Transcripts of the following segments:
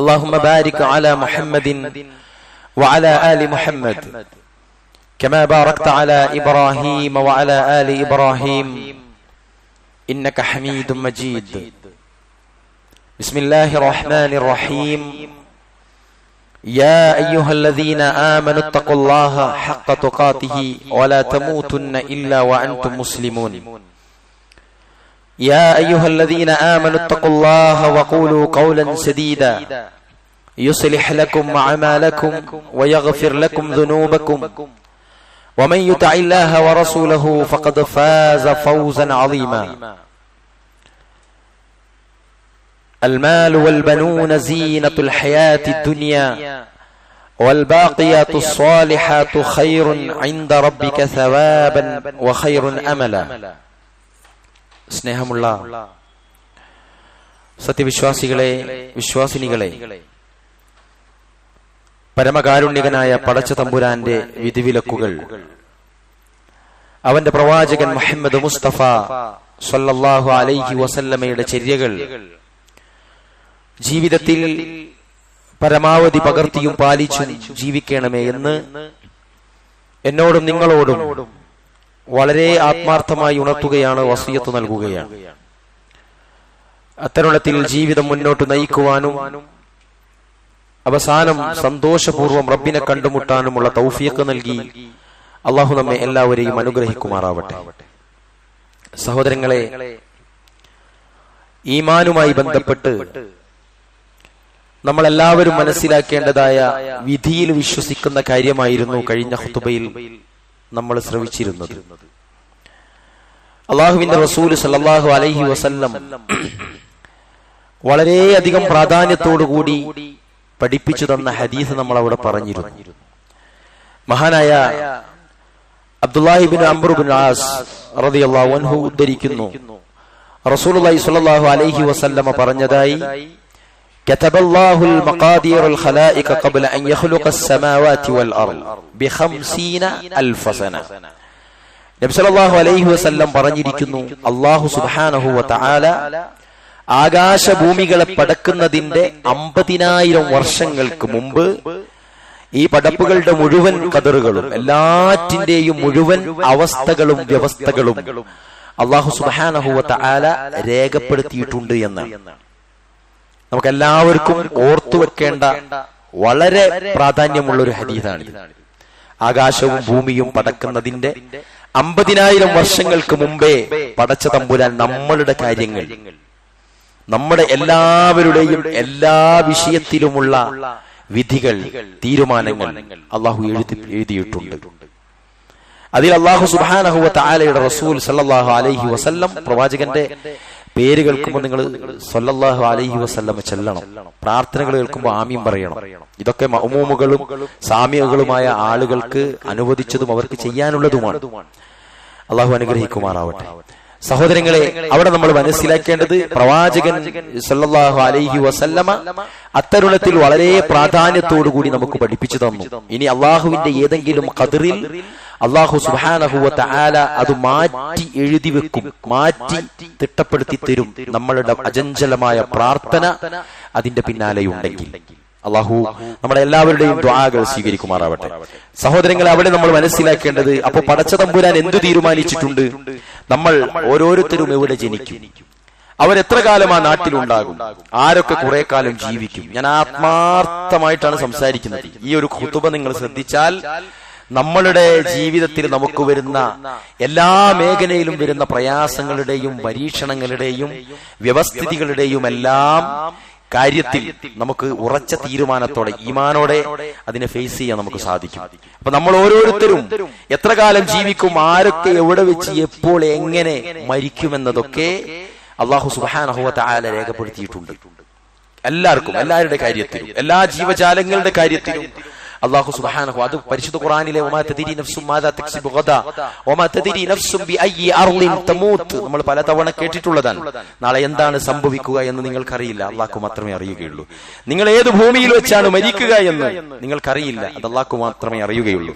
اللهم بارك على محمد وعلى آل محمد كما باركت على إبراهيم وعلى آل إبراهيم إنك حميد مجيد. بسم الله الرحمن الرحيم. يا أيها الذين آمنوا اتقوا الله حق تقاته ولا تموتن إلا وأنتم مسلمون. يا أيها الذين آمنوا اتقوا الله وقولوا قولا سديدا يصلح لكم أعمالكم ويغفر لكم ذنوبكم ومن يطع الله ورسوله فقد فاز فوزا عظيما. المال والبنون زينة الحياة الدنيا والباقيات الصالحات خير عند ربك ثوابا وخير أملا. സ്നേഹമുള്ള സത്യവിശ്വാസികളെ, വിശ്വാസിനികളെ, പരമകാരുണ്യകനായ പടച്ച തമ്പുരാന്റെ വിധിവിലക്കുകൾ, അവന്റെ പ്രവാചകൻ മുഹമ്മദ് മുസ്തഫ സ്വല്ലല്ലാഹു അലൈഹി വസല്ലമയുടെ ചര്യകൾ ജീവിതത്തിൽ പരമാവധി പകർത്തിയും പാലിച്ചും ജീവിക്കണമേ എന്ന് എന്നോടും നിങ്ങളോടും വളരെ ആത്മാർത്ഥമായി ഉണർത്തുകയാണ്, വസിയത്ത് നൽകുകയാണ്. അത്തരുണത്തിൽ ജീവിതം മുന്നോട്ട് നയിക്കുവാനും അവസാനം സന്തോഷപൂർവ്വം റബ്ബിനെ കണ്ടുമുട്ടാനുമുള്ള തൗഫീഖ് നൽകി അള്ളാഹു നമ്മെ എല്ലാവരെയും അനുഗ്രഹിക്കുമാറാവട്ടെ. സഹോദരങ്ങളെ, ഈമാനുമായി ബന്ധപ്പെട്ട് നമ്മളെല്ലാവരും മനസ്സിലാക്കേണ്ടതായ വിധിയിൽ വിശ്വസിക്കുന്ന കാര്യമായിരുന്നു കഴിഞ്ഞ ഖുതുബയിൽ നമ്മൾ ശ്രവിച്ചിരുന്നത്. അള്ളാഹുവിന്റെ റസൂൽ സല്ലല്ലാഹു അലൈഹി വസല്ലം വളരെയധികം പ്രാധാന്യത്തോടുകൂടി പഠിപ്പിച്ചു തന്ന ഹദീസ് നമ്മൾ അവിടെ പറഞ്ഞിരുന്നു. മഹാനായ അബ്ദുല്ലാഹി ഇബ്നു അംർ ഇബ്നു ആസ് റളിയല്ലാഹു അൻഹു ഉദ്ധരിക്കുന്നു, റസൂലുള്ളാഹി സ്വല്ലല്ലാഹു അലൈഹി വസല്ലം പറഞ്ഞതായി, كتبالله المقادير الخلائق قبل أن يخلق السماوات والأرض ب50,000 سنة. നബി സല്ലല്ലാഹു അലൈഹി വസല്ലം പറഞ്ഞിരിക്കുന്നു, അല്ലാഹു സുബ്ഹാനഹു വ തആല ആകാശഭൂമികളെ പടക്കുന്നതിന്റെ 50,000 വർഷങ്ങൾക്ക് മുമ്പ് ഈ പടപ്പുകളുടെ മുഴുവൻ കദറുകളും എല്ലാറ്റിന്റെയും മുഴുവൻ അവസ്ഥകളും വ്യവസ്ഥകളും അല്ലാഹു സുബ്ഹാനഹു വ തആല രേഖപ്പെടുത്തിയിട്ടുണ്ട് എന്നാണ്. നമുക്കെല്ലാവർക്കും ഓർത്തുവെക്കേണ്ട വളരെ പ്രാധാന്യമുള്ള ഒരു ഹദീസാണ്. ആകാശവും ഭൂമിയും പടക്കുന്നതിന്റെ 50,000 വർഷങ്ങൾക്ക് മുമ്പേ പടച്ച തമ്പുരാൻ നമ്മളുടെ കാര്യങ്ങൾ, നമ്മുടെ എല്ലാവരുടെയും എല്ലാ വിഷയത്തിലുമുള്ള വിധികൾ, തീരുമാനങ്ങൾ അള്ളാഹു എഴുതിയിട്ടുണ്ട്. അതിൽ അള്ളാഹു സുബ്ഹാനഹു വ തആലയുടെ റസൂൽ സല്ലല്ലാഹു അലൈഹി വസല്ലം, പ്രവാചകന്റെ പേര് കേൾക്കുമ്പോൾ നിങ്ങൾ സല്ലല്ലാഹു അലൈഹി വസല്ലം ചെല്ലണം. പ്രാർത്ഥനകൾ കേൾക്കുമ്പോൾ ആമീൻ പറയണം. ഇതൊക്കെ മഅ്മൂമുകളും സാമിഅകളുമായ ആളുകൾക്ക് അനുവദിച്ചതും അവർക്ക് ചെയ്യാനുള്ളതുമാണ്. അള്ളാഹു അനുഗ്രഹിക്കുമാറാവട്ടെ. സഹോദരങ്ങളെ, അവിടെ നമ്മൾ മനസ്സിലാക്കേണ്ടത്, പ്രവാചകൻ സല്ലല്ലാഹു അലൈഹി വസല്ലമ അത്തരുണത്തിൽ വളരെ പ്രാധാന്യത്തോടുകൂടി നമുക്ക് പഠിപ്പിച്ചു തന്നു. ഇനി അള്ളാഹുവിന്റെ ഏതെങ്കിലും ഖദറിൽ അള്ളാഹു സുബ്ഹാനഹു വ തആല അത് മാറ്റി എഴുതി വെക്കും, മാറ്റി തിട്ടപ്പെടുത്തി തരും. നമ്മളുടെ അചഞ്ചലമായ പ്രാർത്ഥന അതിന്റെ പിന്നാലെയുണ്ടെങ്കിൽ അള്ളാഹു നമ്മുടെ എല്ലാവരുടെയും ദുആകൾ സ്വീകരിക്കുമാറാവട്ടെ. സഹോദരങ്ങളെ, അവിടെ നമ്മൾ മനസ്സിലാക്കേണ്ടത്, അപ്പൊ പടച്ച തമ്പുരാൻ എന്തു തീരുമാനിച്ചിട്ടുണ്ട്? നമ്മൾ ഓരോരുത്തരും എവിടെ ജനിക്കും, അവരെത്ര കാലം ആ നാട്ടിലുണ്ടാകും, ആരൊക്കെ കുറെ കാലം ജീവിക്കും. ഞാൻ ആത്മാർത്ഥമായിട്ടാണ് സംസാരിക്കുന്നത്. ഈ ഒരു ഖുതുബ നിങ്ങൾ ശ്രദ്ധിച്ചാൽ നമ്മളുടെ ജീവിതത്തിൽ നമുക്ക് വരുന്ന എല്ലാ മേഖലയിലും വരുന്ന പ്രയാസങ്ങളുടെയും പരീക്ഷണങ്ങളുടെയും വ്യവസ്ഥിതികളുടെയും എല്ലാം കാര്യത്തിൽ നമുക്ക് ഉറച്ച തീരുമാനത്തോടെ, ഈമാനോടെ അതിനെ ഫേസ് ചെയ്യാൻ നമുക്ക് സാധിക്കും. അപ്പൊ നമ്മൾ ഓരോരുത്തരും എത്ര കാലം ജീവിക്കും, ആരൊക്കെ എവിടെ വെച്ച് എപ്പോൾ എങ്ങനെ മരിക്കുമെന്നതൊക്കെ അല്ലാഹു സുബ്ഹാനഹു വ തആല രേഖപ്പെടുത്തിയിട്ടുണ്ട്. എല്ലാവർക്കും, എല്ലാവരുടെ കാര്യത്തിലും, എല്ലാ ജീവജാലങ്ങളുടെ കാര്യത്തിലും അല്ലാഹു സുബ്ഹാനഹു അത് പരിശുദ്ധ ഖുർആനിലെ വമാ തദരി നഫ്സും മാദാ തക്സിബു ഗദാ വമാ തദരി നഫ്സും ബിഅയ്യി അർളിൻ തമൂത്ത് നമ്മൾ പലതവണ കേട്ടിട്ടുള്ളതാണ്. നാളെ എന്താണ് സംഭവിക്കുക എന്ന് നിങ്ങൾക്കറിയില്ല, അല്ലാഹു മാത്രമേ അറിയുകയുള്ളൂ. നിങ്ങൾ ഏത് ഭൂമിയിൽ വെച്ചാണ് മരിക്കുക എന്ന് നിങ്ങൾക്കറിയില്ല, അത് അല്ലാഹു മാത്രമേ അറിയുകയുള്ളൂ.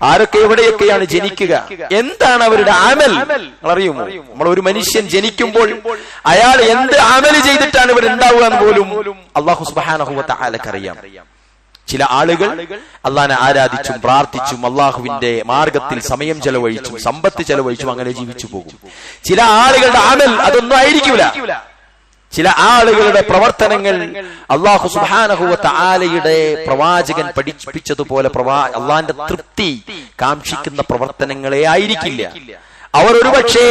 ആരൊക്കെ എവിടെയൊക്കെയാണ് ജനിക്കുക, എന്താണ് അവരുടെ അമൽ അറിയുമോ? നമ്മൾ ഒരു മനുഷ്യൻ ജനിക്കുമ്പോൾ അയാൾ എന്ത് അമൽ ചെയ്തിട്ടാണ് ഇവിടെ ഉണ്ടാവുക എന്ന് പോലും അല്ലാഹു സുബ്ഹാനഹു വ തആലക്ക് അറിയാം. ചില ആളുകൾ അള്ളാഹനെ ആരാധിച്ചും പ്രാർത്ഥിച്ചും അള്ളാഹുവിന്റെ മാർഗത്തിൽ സമയം ചെലവഴിച്ചും സമ്പത്ത് ചെലവഴിച്ചും അങ്ങനെ ജീവിച്ചു പോകും. ചില ആളുകളുടെ അമൽ അതൊന്നും ആയിരിക്കില്ല. ചില ആളുകളുടെ പ്രവർത്തനങ്ങൾ അല്ലാഹു സുബ്ഹാനഹു വ തആലയുടെ പ്രവാചകൻ പഠിപ്പിച്ചതുപോലെ അള്ളാന്റെ തൃപ്തി കാംക്ഷിക്കുന്ന പ്രവർത്തനങ്ങളെ ആയിരിക്കില്ല. അവർ ഒരുപക്ഷേ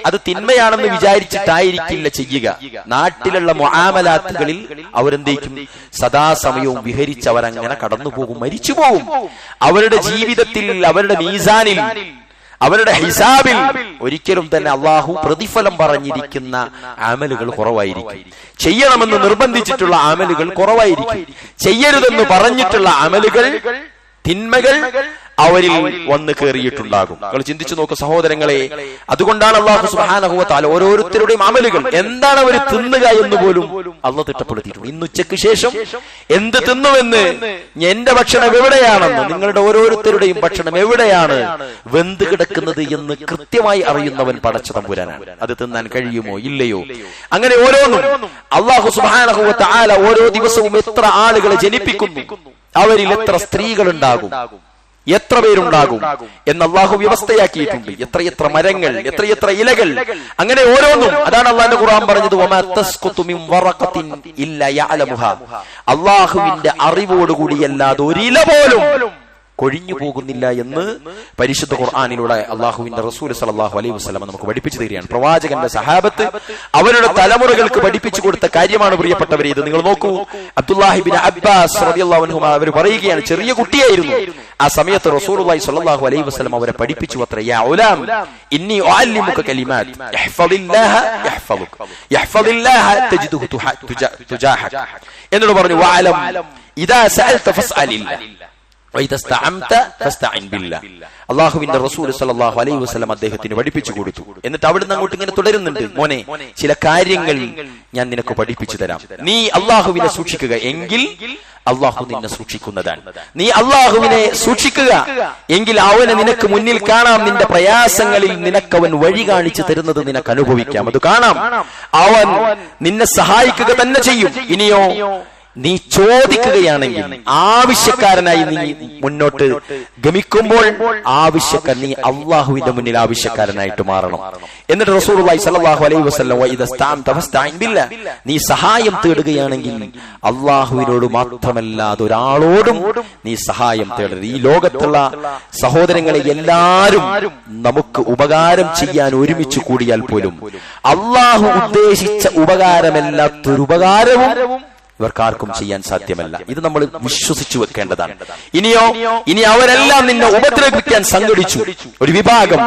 അത് തിന്മയാണെന്ന് വിചാരിച്ചിട്ടായിരിക്കില്ല ചെയ്യുക. നാട്ടിലുള്ള മുആമലാത്തുകളിൽ അവരെന്തേക്കും സദാസമയവും വിഹരിച്ച് അവരങ്ങനെ കടന്നുപോകും, മരിച്ചുപോകും. അവരുടെ ജീവിതത്തിൽ, അവരുടെ മീസാനിൽ, അവരുടെ ഹിസാബിൽ ഒരിക്കലും തന്നെ അള്ളാഹു പ്രതിഫലം പറഞ്ഞിരിക്കുന്ന അമലുകൾ കുറവായിരിക്കും. ചെയ്യണമെന്ന് നിർബന്ധിച്ചിട്ടുള്ള അമലുകൾ കുറവായിരിക്കും. ചെയ്യരുതെന്ന് പറഞ്ഞിട്ടുള്ള അമലുകൾ, തിന്മകൾ അവരിൽ വന്ന് കയറിയിട്ടുണ്ടാകും. നിങ്ങൾ ചിന്തിച്ചു നോക്കൂ സഹോദരങ്ങളെ. അതുകൊണ്ടാണ് അല്ലാഹു സുബ്ഹാനഹു വ തആല ഓരോരുത്തരുടെയും അമലുകൾ എന്താണ് അവർ തിന്നുക എന്ന് പോലും അല്ലാഹു തിട്ടപ്പെടുത്തിയിട്ടുണ്ട്. ഇന്ന് ഉച്ചയ്ക്ക് ശേഷം എന്ത് തിന്നുവെന്ന്, എന്റെ ഭക്ഷണം എവിടെയാണെന്ന്, നിങ്ങളുടെ ഓരോരുത്തരുടെയും ഭക്ഷണം എവിടെയാണ് വെന്ത് കിടക്കുന്നത് എന്ന് കൃത്യമായി അറിയുന്നവൻ പടച്ച തമ്പുരാനാണ്. അത് തിന്നാൻ കഴിയുമോ ഇല്ലയോ? അങ്ങനെ ഓരോന്നും അല്ലാഹു സുബ്ഹാനഹു വ തആല ഓരോ ദിവസവും എത്ര ആളുകളെ ജനിപ്പിക്കുന്നു, അവരിൽ എത്ര സ്ത്രീകൾ ഉണ്ടാകും, എത്ര പേരുണ്ടാകും എന്ന് അള്ളാഹു വ്യവസ്ഥയാക്കിയിട്ടുണ്ട്. എത്രയെത്ര മരങ്ങൾ, എത്രയെത്ര ഇലകൾ, അങ്ങനെ ഓരോന്നും. അതാണ് അള്ളാഹുവിന്റെ ഖുർആൻ പറഞ്ഞത് വമാ തസ്ഖുതു മിൻ വറഖത്തിൻ ഇല്ലാ യഅലമുഹാ. അള്ളാഹുവിന്റെ അറിവോടുകൂടിയല്ലാതെ ഒരില പോലും കൊഴിഞ്ഞു പോകുന്നില്ല എന്ന് പരിശുദ്ധ ഖുർആനിലൂടെ അള്ളാഹുവിന്റെ റസൂൽ സല്ലല്ലാഹു അലൈഹി വസല്ലം നമുക്ക് പഠിപ്പിച്ചു തരികയാണ്. പ്രവാചകന്റെ സഹാബത്ത് അവരുടെ തലമുറകൾക്ക് പഠിപ്പിച്ചു കൊടുത്ത കാര്യമാണ് പ്രിയപ്പെട്ടവരെ. ഇത് നിങ്ങൾ നോക്കൂ. അബ്ദുല്ലാഹി ഇബ്നു അബ്ബാസ് റളിയല്ലാഹു അൻഹുമാ അവർ പറയുകയാണ്, ചെറിയ കുട്ടിയായിരുന്നു ആ സമയത്ത് റസൂലുള്ളാഹി സ്വല്ലല്ലാഹു അലൈഹി വസല്ലം അവരെ പഠിപ്പിച്ചു അത്ര, യാ ഉലാം ഇന്നി ഉഅല്ലിമുക കലിമാത്ത് ഇഹ്ഫദില്ലാഹ യഹ്ഫദുക യഹ്ഫദില്ലാഹ തജിദുഹു തുജാഹക എന്നോട് പറഞ്ഞു, വഅലം ഇദാ സഅൽത ഫസ്അലില്ലാഹ് അള്ളാഹുവിന്റെ റസൂൽ സല്ലല്ലാഹു അലൈഹി വസല്ലം അദ്ദേഹത്തിന് പഠിപ്പിച്ചു കൊടുത്തു. എന്നിട്ട് അവിടുന്ന് അങ്ങോട്ട് ഇങ്ങനെ തുടരുന്നുണ്ട്, മോനെ ചില കാര്യങ്ങൾ ഞാൻ നിനക്ക് പഠിപ്പിച്ചു തരാം. നീ അള്ളാഹുവിനെ സൂക്ഷിക്കുക എങ്കിൽ അള്ളാഹു നിന്നെ സൂക്ഷിക്കുന്നതാണ്. നീ അള്ളാഹുവിനെ സൂക്ഷിക്കുക എങ്കിൽ അവനെ നിനക്ക് മുന്നിൽ കാണാം. നിന്റെ പ്രയാസങ്ങളിൽ നിനക്കവൻ വഴി കാണിച്ചു തരുന്നത് നിനക്ക് അനുഭവിക്കാം. അത് കാണാം. അവൻ നിന്നെ സഹായിക്കുക തന്നെ ചെയ്യും. ഇനിയോ നീ ചോദിക്കുകയാണെങ്കിൽ, ആവശ്യക്കാരനായി നീ മുന്നോട്ട് ഗമിക്കുമ്പോൾ നീ അള്ളാഹുവിന്റെ മുന്നിൽ ആവശ്യക്കാരനായിട്ട് മാറണം. എന്നിട്ട് റസൂലുള്ളാഹി സ്വല്ലല്ലാഹു അലൈഹി വസല്ലം നീ സഹായം തേടുകയാണെങ്കിൽ അള്ളാഹുവിനോട് മാത്രമല്ലാതെ ഒരാളോടും നീ സഹായം തേടരുത്. ഈ ലോകത്തുള്ള സഹോദരങ്ങളെ എല്ലാരും നമുക്ക് ഉപകാരം ചെയ്യാൻ ഒരുമിച്ച് കൂടിയാൽ പോലും അള്ളാഹു ഉദ്ദേശിച്ച ഉപകാരമല്ലാത്തൊരു ഉപകാരവും ഇവർക്കാർക്കും ചെയ്യാൻ സാധ്യമല്ല. ഇത് നമ്മൾ വിശ്വസിച്ചു വെക്കേണ്ടതാണ്. ഇനി അവരെല്ലാം നിന്നെ ഉപദ്രവിക്കാൻ സംഘടിച്ചു. ഒരു വിഭാഗം,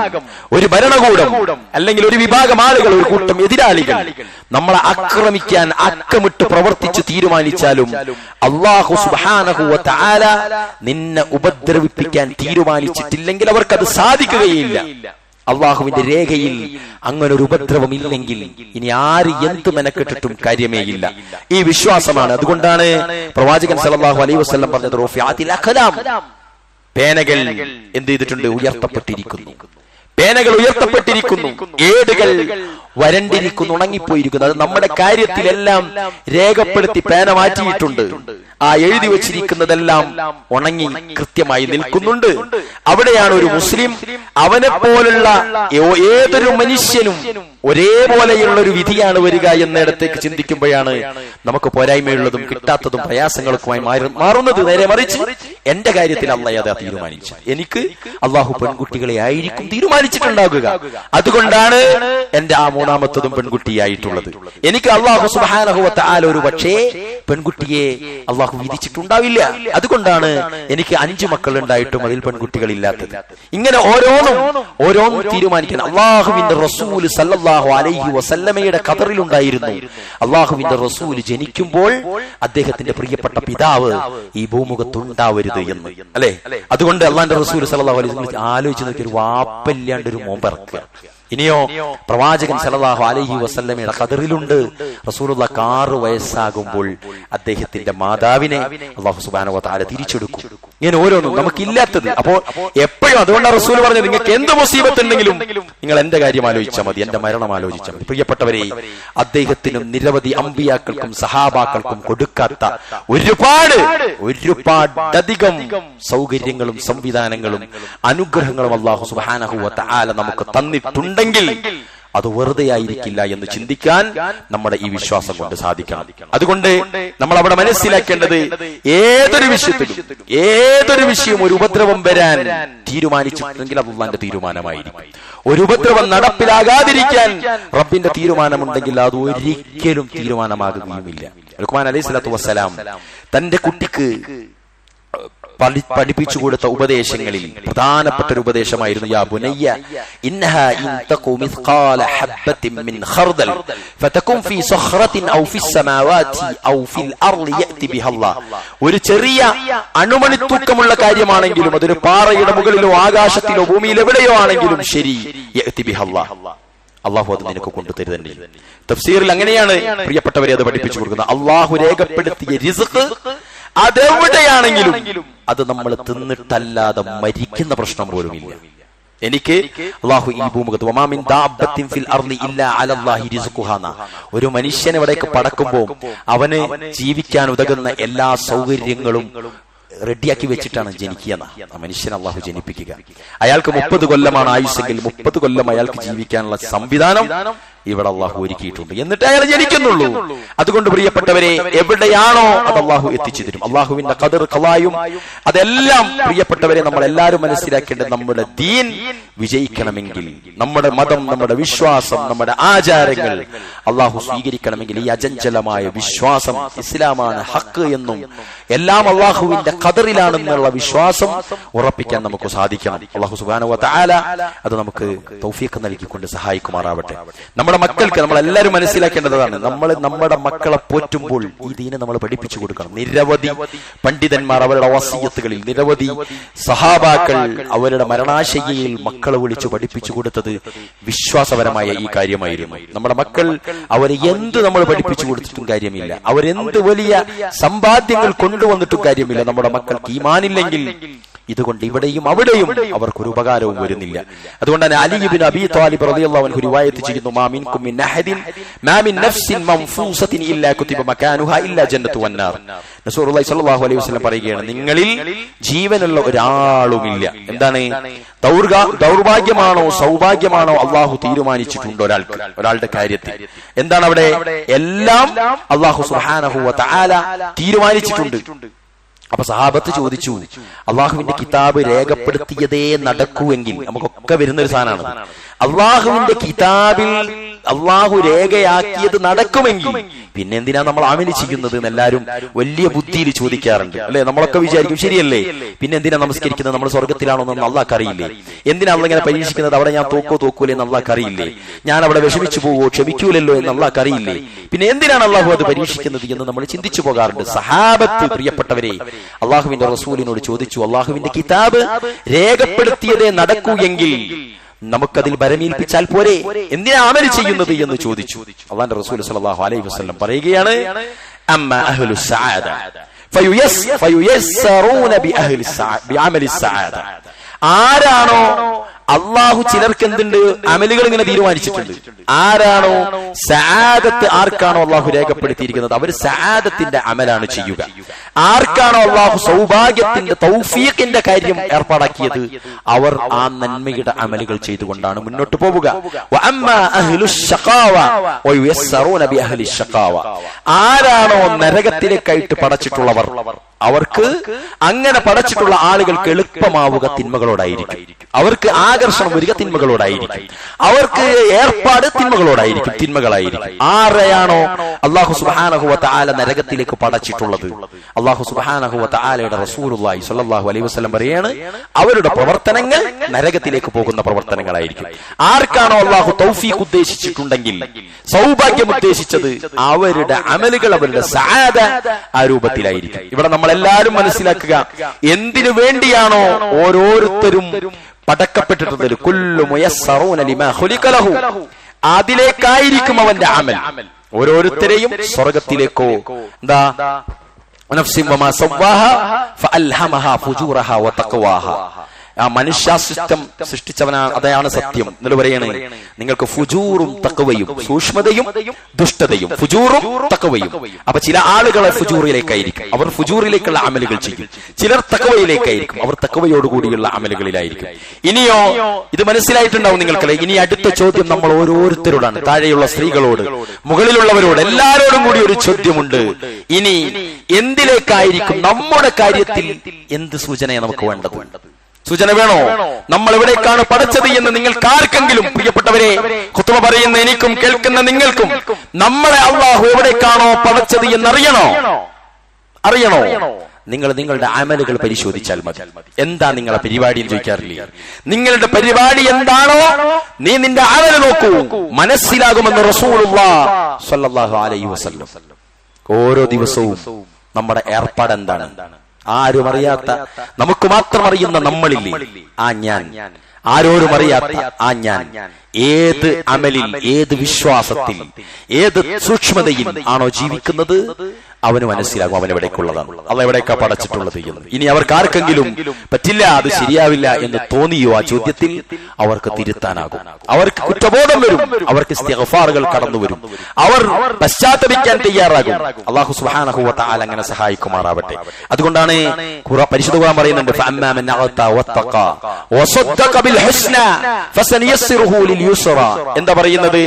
ഒരു ഭരണകൂടം, അല്ലെങ്കിൽ ഒരു വിഭാഗം ആളുകൾ, ഒരു കൂട്ടം എതിരാളികൾ നമ്മളെ ആക്രമിക്കാൻ അക്കമിട്ട് പ്രവർത്തിച്ച് തീരുമാനിച്ചാലും അല്ലാഹു സുബ്ഹാനഹു വ തആല നിന്നെ ഉപദ്രവിപ്പിക്കാൻ തീരുമാനിച്ചിട്ടില്ലെങ്കിൽ അവർക്കത് സാധിക്കുകയില്ല. അള്ളാഹുവിന്റെ രേഖയിൽ അങ്ങനെ ഒരു ഉപദ്രവം ഇല്ലെങ്കിൽ ഇനി ആര് എന്ത് മെനക്കെട്ടിട്ടും കാര്യമേ ഇല്ല. ഈ വിശ്വാസമാണ്. അതുകൊണ്ടാണ് പ്രവാചകൻ സല്ലല്ലാഹു അലൈഹി വസല്ലം പറഞ്ഞത്, റഫിഅത്തിൽ അഖലാം, പേനകൾ എന്ത് ചെയ്തിട്ടുണ്ട്? ഉയർത്തപ്പെട്ടിരിക്കുന്നു. പേനകൾ ഉയർത്തപ്പെട്ടിരിക്കുന്നു, ഏടുകൾ വരണ്ടിരിക്കുന്നു, ഉണങ്ങിപ്പോയിരിക്കുന്നു. അത് നമ്മുടെ കാര്യത്തിലെല്ലാം രേഖപ്പെടുത്തി പേന മാറ്റിയിട്ടുണ്ട്. ആ എഴുതി വച്ചിരിക്കുന്നതെല്ലാം ഉണങ്ങി കൃത്യമായി നിൽക്കുന്നുണ്ട്. അവിടെയാണ് ഒരു മുസ്ലിം, അവനെ പോലുള്ള ഏതൊരു മനുഷ്യനും ഒരേപോലെയുള്ള ഒരു വിധിയാണ് വരിക എന്നിടത്തേക്ക് ചിന്തിക്കുമ്പോഴാണ് നമുക്ക് പോരായ്മയുള്ളതും കിട്ടാത്തതും പ്രയാസങ്ങൾക്കുമായി മാറുന്നത്. നേരെ മറിച്ച് എന്റെ കാര്യത്തിൽ അല്ലാഹു അതാ തീരുമാനിച്ചു, എനിക്ക് അള്ളാഹു പെൺകുട്ടികളെ ആയിരിക്കും തീരുമാനിച്ചിട്ടുണ്ടാകുക. അതുകൊണ്ടാണ് എന്റെ ആ മൂന്നാമത്തതും പെൺകുട്ടിയായിട്ടുള്ളത്. എനിക്ക് അള്ളാഹു സുബ്ഹാനഹു വ തആല ഒരു പക്ഷേ പെൺകുട്ടിയെ അള്ളാഹു അള്ളാഹു വിധിച്ചിട്ടുണ്ടാവില്ല. അതുകൊണ്ടാണ് എനിക്ക് 5 മക്കൾ ഉണ്ടായിട്ടും അതിൽ പെൺകുട്ടികൾ ഇല്ലാത്തത്. ഇങ്ങനെ ഓരോന്നും തീരുമാനിക്കാൻ അള്ളാഹുവിന്റെ റസൂൽ സല്ലല്ലാഹു അലൈഹി വസല്ലമയുടെ ഖദറിലുണ്ടായിരുന്നു. അള്ളാഹുവിന്റെ റസൂൽ ജനിക്കുമ്പോൾ അദ്ദേഹത്തിന്റെ പ്രിയപ്പെട്ട പിതാവ് ഈ ഭൂമുഖത്തുണ്ടാവരുത് എന്ന്, അല്ലെ? അതുകൊണ്ട് അള്ളാഹുവിന്റെ റസൂൽ സല്ലല്ലാഹു അലൈഹി വസല്ലം ആലോചിച്ച് നോക്കി, ഒരു വാപ്പല്ലാണ്ട് ഒരു മോൻ പിറക്കുക. ഇനിയോ പ്രവാചകൻ സല്ലല്ലാഹു അലൈഹി വസല്ലമയുടെ ഖദറിലുണ്ട്. റസൂലുള്ളാഹ് 6 വയസ്സാകുമ്പോൾ അദ്ദേഹത്തിന്റെ മാതാവിനെ അല്ലാഹു സുബ്ഹാനഹു വ തആല തിരിച്ചെടുക്കും. ഇങ്ങനെ ഓരോന്നും നമുക്കില്ലാത്തത്. അപ്പോ എപ്പോഴും അതുകൊണ്ടാണ് റസൂൽ പറഞ്ഞത്, നിങ്ങൾക്ക് എന്ത് മുസീബത്ത് ഉണ്ടെങ്കിലും നിങ്ങൾ എന്റെ കാര്യം ആലോചിച്ചാൽ മതി, എന്റെ മരണം ആലോചിച്ചാൽ മതി. പ്രിയപ്പെട്ടവരെ, അദ്ദേഹത്തിനും നിരവധി അമ്പിയാക്കൾക്കും സഹാബാക്കൾക്കും കൊടുക്കാത്ത ഒരുപാടധികം സൗകര്യങ്ങളും സംവിധാനങ്ങളും അനുഗ്രഹങ്ങളും അല്ലാഹു സുബ്ഹാനഹു വ തആല നമുക്ക് തന്നിട്ടുണ്ട്. അത് വെറുതെ ആയിരിക്കില്ല എന്ന് ചിന്തിക്കാൻ നമ്മുടെ ഈ വിശ്വാസം കൊണ്ട് സാധിക്കണം. അതുകൊണ്ട് നമ്മൾ അവിടെ മനസ്സിലാക്കേണ്ടത്, ഏതൊരു വിഷയം ഒരു ഉപദ്രവം വരാൻ തീരുമാനിച്ചിട്ടുണ്ടെങ്കിൽ അത് അല്ലാഹുവിന്റെ തീരുമാനമായിരിക്കും. ഒരു ഉപദ്രവം നടപ്പിലാകാതിരിക്കാൻ റബ്ബിന്റെ തീരുമാനമുണ്ടെങ്കിൽ അത് ഒരിക്കലും തീരുമാനമാകുകയുമില്ല. ലുഖ്മാൻ അലൈഹിസ്സലാത്തു വസ്സലാം തന്റെ കുട്ടിക്ക് പഠിപ്പിച്ചു കൊടുത്ത ഉപദേശങ്ങളിൽ പ്രധാനപ്പെട്ട ഒരു ഉപദേശമായിരുന്നു, യാ ബുനയ്യ ഇന്നഹാ ഇൻ തഖു മിസ്ഖാല ഹബ്ബത്തിൻ മിൻ ഖർദൽ ഫതകുൻ ഫീ സഖറത്തിൻ ഔ ഫിസ് സമാവാതി ഔ ഫിൽ അർളി യഅതി ബിഹല്ലാഹ്. ഒരു ചെറിയ അണുമണി തൂക്കമുള്ള കാര്യമാണെങ്കിലും അതൊരു പാറയുടെ മുകളിലോ ആകാശത്തിലോ ഭൂമിയിലോ എവിടെയോ ആണെങ്കിലും ശരി, യഅതി ബിഹല്ലാഹ്, അള്ളാഹു അത് നിനക്ക് കൊണ്ടുതരും തന്നെ. തഫ്സീറിൽ അങ്ങനെയാണ് പ്രിയപ്പെട്ടവരെ അത് പഠിപ്പിച്ചു കൊടുക്കുന്നത്. അള്ളാഹു രേഖപ്പെടുത്തിയ റിസ്ക് അതെവിടെയാണെങ്കിലും അത് നമ്മൾ തിന്നിട്ടല്ലാതെ മരിക്കുന്ന പ്രശ്നം പോലും ഇല്ല. എനിക്ക് അള്ളാഹു ഈ ഭൂമുഖത്ത് ഒരു മനുഷ്യൻ ഇവിടേക്ക് പടക്കുമ്പോൾ അവന് ജീവിക്കാൻ ഉതകുന്ന എല്ലാ സൗകര്യങ്ങളും റെഡിയാക്കി വെച്ചിട്ടാണ് ജനിക്കുക. മനുഷ്യൻ അള്ളാഹു ജനിപ്പിക്കുക. അയാൾക്ക് 30 കൊല്ലമാണ് ആയുസ്സെങ്കിൽ 30 കൊല്ലം അയാൾക്ക് ജീവിക്കാനുള്ള സംവിധാനം ഇവിടെ അള്ളാഹു ഒരുക്കിയിട്ടുണ്ട്. എന്നിട്ട് അയാൾ ജനിക്കുന്നുള്ളൂ. അതുകൊണ്ട് പ്രിയപ്പെട്ടവരെ, എവിടെയാണോ അത് അള്ളാഹു എത്തിച്ചു തരും. അള്ളാഹുവിന്റെ ഖദർ ഖലായും അതെല്ലാം പ്രിയപ്പെട്ടവരെ നമ്മൾ എല്ലാവരും മനസ്സിലാക്കേണ്ടത്, നമ്മുടെ ദീൻ വിജയിക്കണമെങ്കിൽ, നമ്മുടെ മതം, നമ്മുടെ വിശ്വാസം, നമ്മുടെ ആചാരങ്ങൾ അള്ളാഹു സ്വീകരിക്കണമെങ്കിൽ ഈ അചഞ്ചലമായ വിശ്വാസം ഇസ്ലാമാണ് ഹക്ക് എന്നും എല്ലാം അള്ളാഹുവിന്റെ ഖദറിലാണെന്നുള്ള വിശ്വാസം ഉറപ്പിക്കാൻ നമുക്ക് സാധിക്കണം. അള്ളാഹു സുബ്ഹാനഹു വ തആല അത് നമുക്ക് തൗഫീഖ് നൽകിക്കൊണ്ട് സഹായിക്കുമാറാവട്ടെ. നമ്മുടെ മക്കൾക്ക് നമ്മളെല്ലാവരും മനസ്സിലാക്കേണ്ടതാണ്, നമ്മുടെ മക്കളെ പോറ്റുമ്പോൾ ഈ ദീനെ നമ്മൾ പഠിപ്പിച്ചു കൊടുക്കണം. നിരവധി പണ്ഡിതന്മാർ അവരുടെ വസിയത്തുകളിൽ, നിരവധി സഹാബാക്കൾ അവരുടെ മരണാശയ്യയിൽ മക്കളെ വിളിച്ചു പഠിപ്പിച്ചു കൊടുത്തത് വിശ്വാസപരമായ ഈ കാര്യമായിരുന്നു. നമ്മുടെ മക്കൾ അവരെ എന്ത് നമ്മൾ പഠിപ്പിച്ചു കൊടുത്തിട്ടും കാര്യമില്ല, അവരെന്ത് വലിയ സമ്പാദ്യങ്ങൾ കൊണ്ടുവന്നിട്ടും കാര്യമില്ല. നമ്മുടെ മക്കൾക്ക് ഈമാനില്ലെങ്കിൽ ഇതുകൊണ്ട് ഇവിടെയും അവിടെയും അവർക്കൊരു ഉപകാരവും വരുന്നില്ല. അതുകൊണ്ടാണ് അലി ഇബ്നു അബീ ത്വാലിബ് റളിയല്ലാഹു അൻഹു റിവായത്ത് ചെയ്യുന്നു, മാ മിൻകും മിൻ അഹദിൻ മാ മിൻ നഫ്സിൻ മൻഫൂസത്തിൻ ഇല്ലാ കുതിബ മകാനുഹാ ഇല്ലാ ജന്നത്തു വന്നാർ. റസൂലുള്ളാഹി സ്വല്ലല്ലാഹു അലൈഹി വസല്ലം പറയുകയാണ്, നിങ്ങളിൽ ജീവനുള്ള ഒരാളുമില്ല. എന്താണ് ദൗർഭാഗ്യമാണോ സൗഭാഗ്യമാണോ അള്ളാഹു തീരുമാനിച്ചിട്ടുണ്ട് ഒരാളുടെ കാര്യത്തിൽ. എന്താണ് അവിടെ? എല്ലാം അള്ളാഹു സുബ്ഹാനഹു വ തആല തീരുമാനിച്ചിട്ടുണ്ട്. അപ്പൊ സഹാബത്ത് ചോദിച്ചു, അള്ളാഹുവിന്റെ കിതാബ് രേഖപ്പെടുത്തിയതേ നടക്കുമെങ്കിൽ, നമുക്കൊക്കെ വരുന്നൊരു സാധനമാണ്, അള്ളാഹുവിന്റെ കിതാബിൽ അള്ളാഹു രേഖയാക്കിയത് നടക്കുമെങ്കിൽ പിന്നെ എന്തിനാ നമ്മൾ അമല് ചെയ്യുന്നത് എന്ന് എല്ലാവരും വലിയ ബുദ്ധിയിൽ ചോദിക്കാറുണ്ട്, അല്ലെ? നമ്മളൊക്കെ വിചാരിക്കും ശരിയല്ലേ, പിന്നെ എന്തിനാ നമസ്കരിക്കുന്നത്, നമ്മൾ സ്വർഗത്തിലാണോ എന്ന് അള്ളാഹ് അറിയില്ലേ? എന്തിനാ അള്ളാഹ് ഇങ്ങനെ പരീക്ഷിക്കുന്നത്, അവിടെ ഞാൻ തോക്കൂലേ എന്ന് അള്ളാഹ് അറിയില്ലേ? ഞാൻ അവിടെ വിഷമിച്ചു പോവോ, ക്ഷമിക്കൂലല്ലോ എന്ന് അള്ളാഹ് അറിയില്ലേ? പിന്നെ എന്തിനാണ് അള്ളാഹു അത് പരീക്ഷിക്കുന്നത് എന്ന് നമ്മൾ ചിന്തിച്ചു പോകാറുണ്ട്. സഹാബത്ത് പ്രിയപ്പെട്ടവരെ അള്ളാഹുവിന്റെ റസൂലിനോട് ചോദിച്ചു, അള്ളാഹുവിന്റെ കിതാബ് രേഖപ്പെടുത്തിയതേ നടക്കൂ എങ്കിൽ നമുക്കതിൽ ബരമേൽപ്പിച്ചാൽ പോരെ, എന്തിനാ അമല് ചെയ്യുന്നത് എന്ന് ചോദിച്ചു. അല്ലാഹുവിന്റെ റസൂൽ സ്വല്ലല്ലാഹു അലൈഹി വസല്ലം പറയുകയാണ്, അമ്മാ അഹ്ലുസ് സഅദ ഫയുയസ്സറൂന ബിഅമലിസ് സഅദ. ആരാണോ അള്ളാഹു ചിലർക്ക് എന്തുണ്ട് അമലുകൾ ഇങ്ങനെ തീരുമാനിച്ചിട്ടുണ്ട്, ആരാണോ സആദത്ത്, ആർക്കാണോ അള്ളാഹു രേഖപ്പെടുത്തിയിരിക്കുന്നത് അവർ സആദത്തിന്റെ അമലാണ് ചെയ്യുക. ആർക്കാണോ അള്ളാഹു സൗഭാഗ്യത്തിന്റെ തൗഫീഖിന്റെ കാര്യം ഏർപ്പാടാക്കിയത് അവർ ആ നന്മയുടെ അമലുകൾ ചെയ്തുകൊണ്ടാണ് മുന്നോട്ട് പോവുക. ആരാണോ നരകത്തിലേക്കായിട്ട് പടച്ചിട്ടുള്ളവർ അവർക്ക് അങ്ങനെ പടച്ചിട്ടുള്ള ആളുകൾക്ക് എളുപ്പമാവുക തിന്മകളോടായിരിക്കും, അവർക്ക് ആകർഷണം വരിക തിന്മകളോടായിരിക്കും, അവർക്ക് ഏർപ്പാട് തിന്മകളായിരിക്കും. ആരെയാണോ അല്ലാഹു സുബ്ഹാനഹു വ തആല നരകത്തിലേക്ക് പടച്ചിട്ടുള്ളത്, അല്ലാഹു സുബ്ഹാനഹു വ തആലയുടെ റസൂലുള്ളാഹി സ്വല്ലല്ലാഹു അലൈഹി വസല്ലം പറയാണ്, അവരുടെ പ്രവർത്തനങ്ങൾ നരകത്തിലേക്ക് പോകുന്ന പ്രവർത്തനങ്ങളായിരിക്കും. ആർക്കാണോ അല്ലാഹു തൗഫീഖ് ഉദ്ദേശിച്ചിട്ടുണ്ടെങ്കിൽ, സൗഭാഗ്യം ഉദ്ദേശിച്ചത്, അവരുടെ അമലുകൾ, അവരുടെ സആദ ആ രൂപത്തിലായിരിക്കും. ഇവിടെ നമ്മളെല്ലാവരും മനസ്സിലാക്കുക, എന്തിനു വേണ്ടിയാണോ ഓരോരുത്തരും പടക്കപ്പെട്ടിട്ടുള്ളത്, കുല്ലു മുയസ്സറൂന ലിമാ ഖുലിഖ ലഹു, അതിലേക്കായിരിക്കും അവന്റെ അമൽ. ഓരോരുത്തരെയും സ്വർഗത്തിലേക്കോ എന്താ നഫ്സിൻ വമാ സവ്വാഹാ ഫഅൽഹമഹാ ഫുജൂറഹാ വതഖ്വാഹാ, ആ മനുഷ്യാസിസ്റ്റം സൃഷ്ടിച്ചവനാണ്, അതാണ് സത്യം. എന്നിട്ട് പറയണേ, നിങ്ങൾക്ക് ഫുജൂറും തഖ്വയും, സൂക്ഷ്മതയും ദുഷ്ടതയും, ഫുജൂറും തഖ്വയും. അപ്പൊ ചില ആളുകളെ ഫുജൂറിലേക്കായിരിക്കും, അവർ ഫുജൂറിലേക്കുള്ള അമലുകൾ ചെയ്യും. ചിലർ തഖ്വയിലേക്കായിരിക്കും, അവർ തഖ്വയോടുകൂടിയുള്ള അമലുകളിലായിരിക്കും. ഇനിയോ ഇത് മനസ്സിലായിട്ടുണ്ടാവും നിങ്ങൾക്ക്. ഇനി അടുത്ത ചോദ്യം നമ്മൾ ഓരോരുത്തരോടാണ്, താഴെയുള്ള സ്ത്രീകളോട്, മുകളിലുള്ളവരോട്, എല്ലാവരോടും കൂടി ഒരു ചോദ്യമുണ്ട്. ഇനി എന്തിലേക്കായിരിക്കും നമ്മുടെ കാര്യത്തിൽ എന്ത് സൂചനയാണ് നമുക്ക് വേണ്ടത്? സൂചന വേണോ? നമ്മൾ എവിടേക്കാണ് പടച്ചത് എന്ന് നിങ്ങൾക്ക് ആർക്കെങ്കിലും, പ്രിയപ്പെട്ടവരെ, ഖുത്ബ പറയുന്ന എനിക്കും കേൾക്കുന്ന നിങ്ങൾക്കും, നമ്മളെ അല്ലാഹു എവിടേക്കാണോ പടച്ചത് എന്നറിയണോ? നിങ്ങൾ നിങ്ങളുടെ അമലുകൾ പരിശോധിച്ചാൽ മതി. എന്താ നിങ്ങളെ പരിപാടി എന്ന് ചോദിക്കാറില്ലേ? നിങ്ങളുടെ പരിപാടി എന്താണോ നീ നിന്റെ അമൽ നോക്കൂ, മനസ്സിലാകുമെന്ന് റസൂലുള്ളാഹി സ്വല്ലല്ലാഹു അലൈഹി വസല്ലം. ഓരോ ദിവസവും നമ്മുടെ ഏർപ്പാട് എന്താണ്? ആരും അറിയാത്ത, നമുക്ക് മാത്രം അറിയുന്ന നമ്മളില്ലേ ആ ഞാൻ, ആരോരും അറിയാത്ത ആ ഞാൻ, ഏത് അമലിൽ, ഏത് വിശ്വാസത്തിൽ, ഏത് സൂക്ഷ്മതയിൽ ആണോ ജീവിക്കുന്നത്, അവന് മനസ്സിലാകും അവൻ എവിടേക്കുള്ളതാണ്, അത് എവിടേക്കാ പടച്ചിട്ടുള്ളത് എന്ന്. ഇനി അവർക്ക് ആർക്കെങ്കിലും പറ്റില്ല, അത് ശരിയാവില്ല എന്ന് തോന്നിയോ ആ ചോദ്യത്തിൽ, അവർക്ക് തിരുത്താനാകും, അവർക്ക് കുറ്റബോധം വരും, അവർക്ക് ഇസ്തിഗ്ഫാറുകൾ കടന്നു വരും, അവർ പശ്ചാത്തപിക്കാൻ തയ്യാറാകും. അല്ലാഹു സുബ്ഹാനഹു വ തആല അങ്ങനെ സഹായിക്കുമാറാവട്ടെ. അതുകൊണ്ടാണ് പരിശുദ്ധ ഖുർആൻ പറയുന്നുണ്ട്, ഫഅമ്മാ മൻ അഅത വത്തഖ വസദ്ദഖ ബിൽ ഹുസ്ന ഫസനയസ്സിറുഹു ലിൽ യുസ്റ. എന്താ പറയുന്നത്?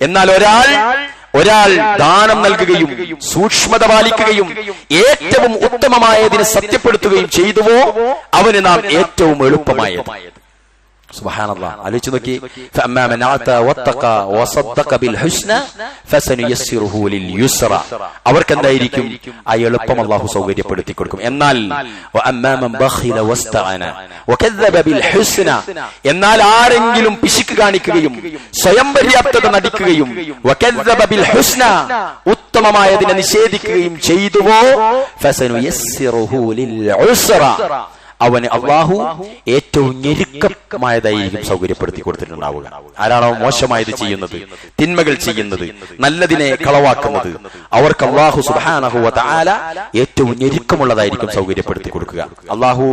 എന്നാൽ ഒരാൾ ദാനം നൽകുകയും സൂക്ഷ്മത പാലിക്കുകയും ഏറ്റവും ഉത്തമമായതിനെ സത്യപ്പെടുത്തുകയും ചെയ്തുവോ, അവന് നാം ഏറ്റവും എളുപ്പമായത്. സുബ്ഹാനല്ലാഹ്, ആലോചിച്ച് നോക്കി. ഫഅമ്മാ മൻ അഅത വത്തഖ വസദ്ദഖ ബിൽ ഹുസ്ന ഫസനയസ്സിറുഹു ലിൽ യുസ്റ. അവർക്ക് എന്തായിരിക്കും? ആ എളുപ്പം അല്ലാഹു സൗകര്യപ്പെടുത്തി കൊടുക്കും. എന്നാൽ വഅമ്മാ മൻ ബഖില വസ്തഅന വകദ്ദബ ബിൽ ഹുസ്ന, എന്നാൽ ആരെങ്കിലും പിശുക്ക് കാണിക്കുകയും സ്വയം പര്യാപ്തത നടിക്കുകയും വകദ്ദബ ബിൽ ഹുസ്ന, ഉത്തമമായതിനെ നിഷേധിക്കുകയും ചെയ്തുവോ, ഫസനയസ്സിറുഹു ലിൽ ഉസ്റ, അവന് അല്ലാഹു ഏറ്റവും ഞെരുക്കമായതായിരിക്കും സൗകര്യപ്പെടുത്തി കൊടുത്തിട്ടുണ്ടാവുക. ആരാണോ മോശമായത് ചെയ്യുന്നത്, തിന്മകൾ ചെയ്യുന്നത്, നല്ലതിനെ കളവാക്കുന്നത്, അവർക്ക് അല്ലാഹു സുബ്ഹാനഹു വ തആല ഏറ്റവും ഞെരുക്കമുള്ളതായിരിക്കും സൗകര്യപ്പെടുത്തി കൊടുക്കുക. അല്ലാഹു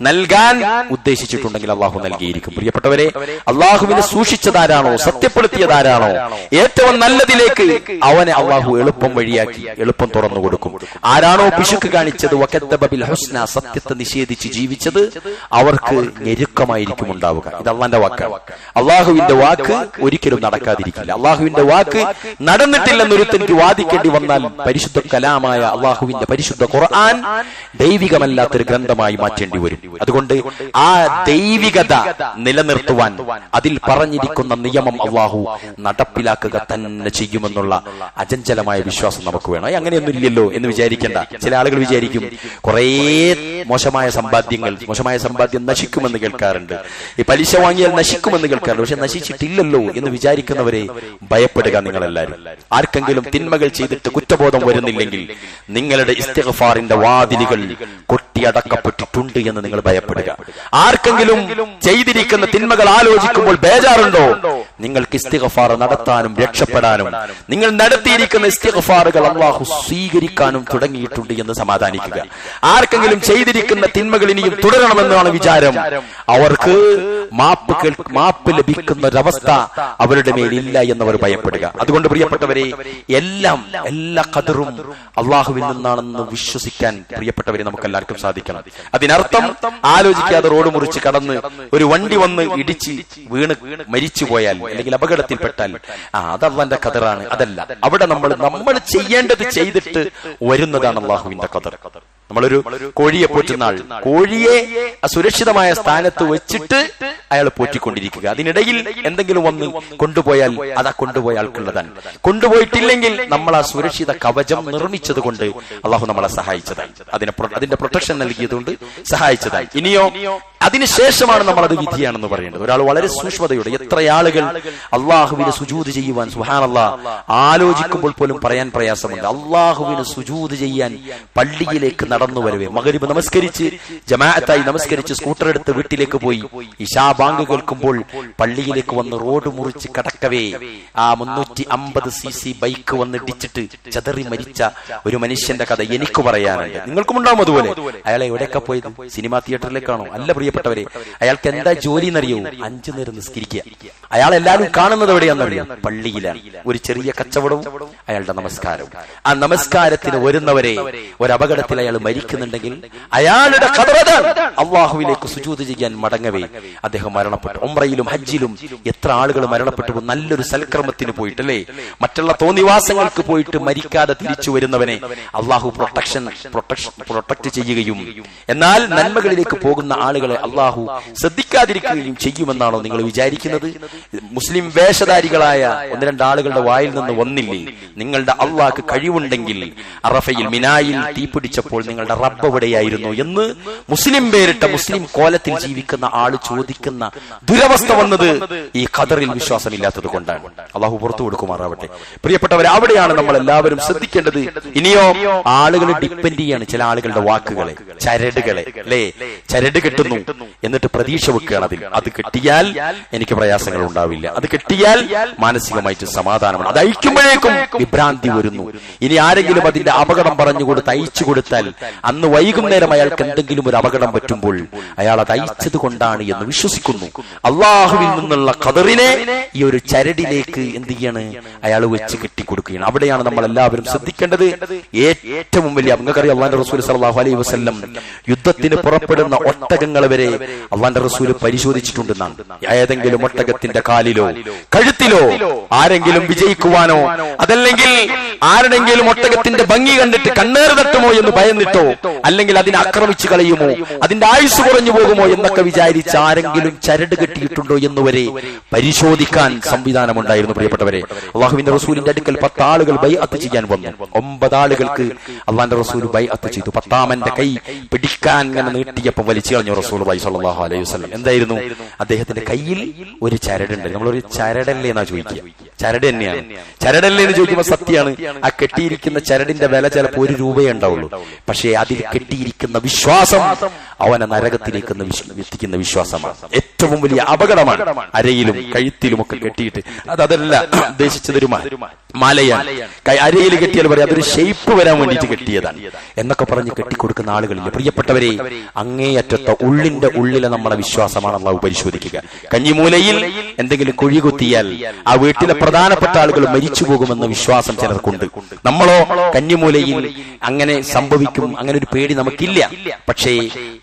നൽകാൻ ഉദ്ദേശിച്ചിട്ടുണ്ടെങ്കിൽ അല്ലാഹു നൽകിയിരിക്കും. പ്രിയപ്പെട്ടവരെ, അല്ലാഹുവിനെ സൂക്ഷിച്ചതാരാണോ, സത്യപ്പെടുത്തിയതാരാണോ, ഏറ്റവും നല്ലതിലേക്ക് അവനെ അല്ലാഹു എളുപ്പം വഴിയാക്കി, എളുപ്പം തുറന്നു കൊടുക്കും. ആരാണോ പിശുക്ക് കാണിച്ചത്, വകദ്ദബ ബിൽ ഹുസ്ന, സത്യത്തെ നിഷേധിച്ച് ജീവിച്ചത്, അവർക്ക് ഞെരുക്കമായിരിക്കും ഉണ്ടാവുക. ഇത് അല്ലാഹുവിന്റെ വാക്കാണ്. അല്ലാഹുവിന്റെ വാക്ക് ഒരിക്കലും നടക്കാതിരിക്കില്ല. അല്ലാഹുവിന്റെ വാക്ക് നടന്നിട്ടില്ലെന്നൊരുത്തനിക്ക് വാദിക്കേണ്ടി വന്നാൽ പരിശുദ്ധ കലാമായ അല്ലാഹുവിന്റെ പരിശുദ്ധ ഖുർആൻ ദൈവികമല്ലാത്തൊരു ഗ്രന്ഥമായി മാറ്റേണ്ടി വരും. അതുകൊണ്ട് ആ ദൈവികത നിലനിർത്തുവാൻ അതിൽ പറഞ്ഞിരിക്കുന്ന നിയമം അല്ലാഹു നടപ്പിലാക്കുക തന്നെ ചെയ്യുമെന്നുള്ള അചഞ്ചലമായ വിശ്വാസം നമുക്ക് വേണം. അങ്ങനെയൊന്നും ഇല്ലല്ലോ എന്ന് വിചാരിക്കേണ്ട. ചില ആളുകൾ വിചാരിക്കും കുറേ മോശമായ സമ്പാദ്യം നശിക്കുമെന്ന് കേൾക്കാറുണ്ട്, ഈ പലിശ വാങ്ങിയാൽ നശിക്കുമെന്ന് കേൾക്കാറുണ്ട്. പക്ഷെ നശിച്ചിട്ടില്ലല്ലോ എന്ന് വിചാരിക്കുന്നവരെ ഭയപ്പെടുക നിങ്ങളെല്ലാവരും. ആർക്കെങ്കിലും തിന്മകൾ ചെയ്തിട്ട് കുറ്റബോധം വരുന്നില്ലെങ്കിൽ നിങ്ങളുടെ ഇസ്തിഗ്ഫാറിന്റെ വാതിലുകൾ കൊട്ടിയടക്കപ്പെട്ടിട്ടുണ്ട് എന്ന് നിങ്ങൾ ഭയപ്പെടുക. ആർക്കെങ്കിലും ചെയ്തിരിക്കുന്ന തിന്മകൾ ആലോചിക്കുമ്പോൾ ബേജാറുണ്ടോ, നിങ്ങൾക്ക് ഇസ്തിഗ്ഫാർ നടത്താനും രക്ഷപ്പെടാനും, നിങ്ങൾ നടത്തിയിരിക്കുന്ന ഇസ്തിഗ്ഫാറുകൾ അല്ലാഹു സ്വീകരിക്കാനും തുടങ്ങിയിട്ടുണ്ട് എന്ന് സമാധാനിക്കുക. ആർക്കെങ്കിലും ചെയ്തിരിക്കുന്ന തിന്മകൾ ഇനിയും തുടരണമെന്നാണ് വിചാരം, അവർക്ക് മാപ്പ് ലഭിക്കുന്ന ഒരവസ്ഥ അവരുടെ മേലില്ല എന്നവർ ഭയപ്പെടുക. അതുകൊണ്ട് പ്രിയപ്പെട്ടവരെ, എല്ലാ ഖദറും അള്ളാഹുവിൽ നിന്നാണെന്ന് വിശ്വസിക്കാൻ പ്രിയപ്പെട്ടവരെ നമുക്ക് എല്ലാവർക്കും സാധിക്കണം. അതിനർത്ഥം ആലോചിക്കാതെ റോഡ് മുറിച്ച് കടന്ന് ഒരു വണ്ടി വന്ന് ഇടിച്ച് വീണ് മരിച്ചു പോയാൽ അല്ലെങ്കിൽ അപകടത്തിൽപ്പെട്ടാൽ അത് അള്ളാന്റെ ഖദറാണ്. അതല്ല, അവിടെ നമ്മൾ ചെയ്യേണ്ടത് ചെയ്തിട്ട് വരുന്നതാണ് അള്ളാഹുവിന്റെ ഖദർ. നമ്മളൊരു കോഴിയെ പോറ്റുന്ന ആൾ കോഴിയെ സുരക്ഷിതമായ സ്ഥാനത്ത് വെച്ചിട്ട് അയാൾ പോറ്റിക്കൊണ്ടിരിക്കുക. അതിനിടയിൽ എന്തെങ്കിലും വന്ന് കൊണ്ടുപോയാൽ അതാ കൊണ്ടുപോയ ആൾക്കുള്ളതാണ്. കൊണ്ടുപോയിട്ടില്ലെങ്കിൽ നമ്മൾ ആ സുരക്ഷിത കവചം നിർമ്മിച്ചത് കൊണ്ട് അള്ളാഹു നമ്മളെ സഹായിച്ചതായി, അതിന്റെ പ്രൊട്ടക്ഷൻ നൽകിയതുകൊണ്ട് സഹായിച്ചതായി. ഇനിയോ അതിനുശേഷമാണ് നമ്മൾ അത് വിധിയാണെന്ന് പറയുന്നത്. ഒരാൾ വളരെ സൂക്ഷ്മതയോടെ, എത്ര ആളുകൾ അള്ളാഹുവിന് സുജൂദ് ചെയ്യുവാൻ സുബ്ഹാനല്ലാഹ് ആലോചിക്കുമ്പോൾ പോലും പറയാൻ പ്രയാസമുണ്ട്. അള്ളാഹുവിന് സുജൂദ് ചെയ്യാൻ പള്ളിയിലേക്ക് നടന്നു വരവേ, മഗ്രിബ് നമസ്കരിച്ച് ജമാഅത്തായി നമസ്കരിച്ച് സ്കൂട്ടർ എടുത്ത് വീട്ടിലേക്ക് പോയി ഇശാ ബാങ്ക് കേൾക്കുമ്പോൾ പള്ളിയിലേക്ക് വന്ന് റോഡ് മുറിച്ച് കടക്കവേ ആ 350 cc ബൈക്ക് വന്ന് ഇടിച്ചിട്ട് ചതറി മരിച്ച ഒരു മനുഷ്യന്റെ കഥ എനിക്ക് പറയാനുണ്ട്. നിങ്ങൾക്കും ഉണ്ടാവും അതുപോലെ. അയാൾ എവിടെയൊക്കെ പോയത്? സിനിമാ തിയേറ്ററിലേക്കാണോ? അല്ല പ്രിയപ്പെട്ടവരെ, അയാൾക്ക് എന്താ ജോലി എന്നറിയോ? 5 നേരം നിസ്കരിക്കുക. അയാൾ എല്ലാവരും കാണുന്നത് എവിടെയാണെന്നറിയാം? പള്ളിയിലാണ്. ഒരു ചെറിയ കച്ചവടവും അയാളുടെ നമസ്കാരവും. ആ നമസ്കാരത്തിന് വരുന്നവരെ ഒരു അപകടത്തിൽ അയാൾ മരിക്കുന്നുണ്ടെങ്കിൽ അയാളുടെ ഖബറതാണ്. അള്ളാഹുവിലേക്ക് സുജൂദ് ചെയ്യാൻ മടങ്ങവേ അദ്ദേഹം മരണപ്പെട്ടു. ഉംറയിലും ഹജ്ജിലും എത്ര ആളുകൾ മരണപ്പെട്ടു. നല്ലൊരു സൽക്കർമ്മത്തിന് പോയിട്ടല്ലേ, മറ്റുള്ള തോന്നിവാസങ്ങൾക്ക് പോയിട്ട് മരിക്കാതെ തിരിച്ചു വരുന്നവനെ അള്ളാഹു പ്രൊട്ടക്ട് ചെയ്യുകയും എന്നാൽ നന്മകളിലേക്ക് പോകുന്ന ആളുകളെ അള്ളാഹു ശ്രദ്ധിക്കാതിരിക്കുകയും ചെയ്യുമെന്നാണോ നിങ്ങൾ വിചാരിക്കുന്നത്? മുസ്ലിം വേഷധാരികളായ 1-2 ആളുകളുടെ വായിൽ നിന്ന് വന്നില്ലേ, നിങ്ങളുടെ അള്ളാഹ്ക്ക് കഴിവുണ്ടെങ്കിൽ അറഫയിൽ മിനായിൽ തീപിടിച്ചപ്പോൾ നിങ്ങളുടെ റബ്ബ് എവിടെയായിരുന്നു എന്ന് മുസ്ലിം പേരിട്ട മുസ്ലിം കോലത്തിൽ ജീവിക്കുന്ന ആള് ചോദിക്കുന്ന ദുരവസ്ഥ വന്നത് ഈ ഖദറിൽ വിശ്വാസമില്ലാത്തത് കൊണ്ടാണ്. അള്ളാഹു പുറത്തു കൊടുക്കുമാറാവട്ടെ. പ്രിയപ്പെട്ടവരെ, അവിടെയാണ് നമ്മൾ എല്ലാവരും ശ്രദ്ധിക്കേണ്ടത്. ഇനിയോ ആളുകൾ ഡിപ്പെൻഡ് ചെയ്യാണ് ചില ആളുകളുടെ വാക്കുകളെ, ചരടുകളെ അല്ലേ. ചരട് കെട്ടുന്നു, എന്നിട്ട് പ്രതീക്ഷ വെക്കുകയാണ് അതിൽ. അത് കെട്ടിയാൽ എനിക്ക് പ്രയാസങ്ങൾ ഉണ്ടാവില്ല, അത് കെട്ടിയാൽ മാനസികമായിട്ട് സമാധാനമാണ്. അത് അയക്കുമ്പോഴേക്കും വിഭ്രാന്തി വരുന്നു. ഇനി ആരെങ്കിലും അതിന്റെ അപകടം പറഞ്ഞുകൊടുത്ത് അയച്ചു കൊടുത്താൽ അന്ന് വൈകുന്നേരം അയാൾക്ക് എന്തെങ്കിലും ഒരു അപകടം പറ്റുമ്പോൾ അയാൾ അത് അയച്ചത് കൊണ്ടാണ് എന്ന് വിശ്വസിക്കുന്നു. അള്ളാഹുവിൽ നിന്നുള്ള ഖദറിനെ ഈ ഒരു ചരടിലേക്ക് എന്ത് ചെയ്യാണ്? അയാൾ വെച്ച് കെട്ടിക്കൊടുക്കുകയാണ്. അവിടെയാണ് നമ്മൾ എല്ലാവരും ശ്രദ്ധിക്കേണ്ടത്. ഏറ്റവും വലിയ നിങ്ങൾക്കറിയാം, അള്ളാന്റെ റസൂൽ സല്ലല്ലാഹു അലൈഹി വസല്ലം യുദ്ധത്തിന് പുറപ്പെടുന്ന ഒട്ടകങ്ങൾ വരെ അള്ളാന്റെ റസൂൽ പരിശോധിച്ചിട്ടുണ്ടെന്നാണ്. ഏതെങ്കിലും ഒട്ടകത്തിന്റെ കാലിലോ കഴുത്തിലോ ആരെങ്കിലും വിജയിക്കുവാനോ അതല്ലെങ്കിൽ ആരുടെങ്കിലും ഒട്ടകത്തിന്റെ ഭംഗി കണ്ടിട്ട് കണ്ണേറ് തട്ടുമോ എന്ന് ഭയന്നിട്ടോ അല്ലെങ്കിൽ അതിനെ ആക്രമിച്ചു കളയുമോ, അതിന്റെ ആയുസ് കുറഞ്ഞു പോകുമോ എന്നൊക്കെ വിചാരിച്ച് ആരെങ്കിലും ചരട് കെട്ടിയിട്ടുണ്ടോ എന്നുവരെ പരിശോധിക്കാൻ സംവിധാനമുണ്ടായിരുന്നു. പ്രിയപ്പെട്ടവരെ, അള്ളാഹുവിന്റെ റസൂലിന്റെ അടുക്കൽ 10 ആളുകൾ ബൈഅത്ത് ചെയ്യാൻ വന്നു. 9 ആളുകൾക്ക് അള്ളാന്റെ റസൂൽ ബൈഅത്ത് ചെയ്തു. 10ാമന്റെ കൈ പിടിക്കാൻ ഇങ്ങനെ നീട്ടിയപ്പോൾ വലിച്ചു കളഞ്ഞു റസൂലുള്ളാഹി സ്വല്ലല്ലാഹു അലൈഹി വസല്ലം. എന്തായിരുന്നു? അദ്ദേഹത്തിന്റെ കയ്യിൽ ഒരു ചരടുണ്ട്. നമ്മളൊരു ചരടല്ലേ എന്നാ ചോദിക്കുക. ചരട് തന്നെയാണ്. ചരടല്ലേ എന്ന് ചോദിക്കുമ്പോൾ സത്യമാണ്. ആ കെട്ടിയിരിക്കുന്ന ചരടിന്റെ വില ചിലപ്പോൾ 1 രൂപയേ ഉണ്ടാവുള്ളൂ. പക്ഷേ അതിൽ കെട്ടിയിരിക്കുന്ന വിശ്വാസം അവനെ നരകത്തിലേക്ക് എത്തിക്കുന്ന വിശ്വാസമാണ്. ഏറ്റവും വലിയ അപകടമാണ്. അരയിലും കഴുത്തിലും ഒക്കെ കെട്ടിയിട്ട് അതല്ല ഉദ്ദേശിച്ചതൊരു മാലയാണ്. അരയിൽ കെട്ടിയാൽ പറയാം അതൊരു ഷേപ്പ് വരാൻ വേണ്ടിയിട്ട് കെട്ടിയതാണ് എന്നൊക്കെ പറഞ്ഞ് കെട്ടിക്കൊടുക്കുന്ന ആളുകളില്ല. പ്രിയപ്പെട്ടവരെ, അങ്ങേയറ്റത്തെ ഉള്ളിന്റെ ഉള്ളിലെ നമ്മളെ വിശ്വാസമാണ് അള്ളാഹു പരിശോധിക്കുക. കഞ്ഞിമൂലയിൽ എന്തെങ്കിലും കുഴി കുത്തിയാൽ ആ വീട്ടിലെ പ്രധാനപ്പെട്ട ആളുകൾ മരിച്ചു പോകുമെന്ന വിശ്വാസം ചിലർക്കുണ്ട്. നമ്മളോ കഞ്ഞിമൂലയിൽ അങ്ങനെ സംഭവിക്കും അങ്ങനെ ഒരു പേടി നമുക്കില്ല. പക്ഷേ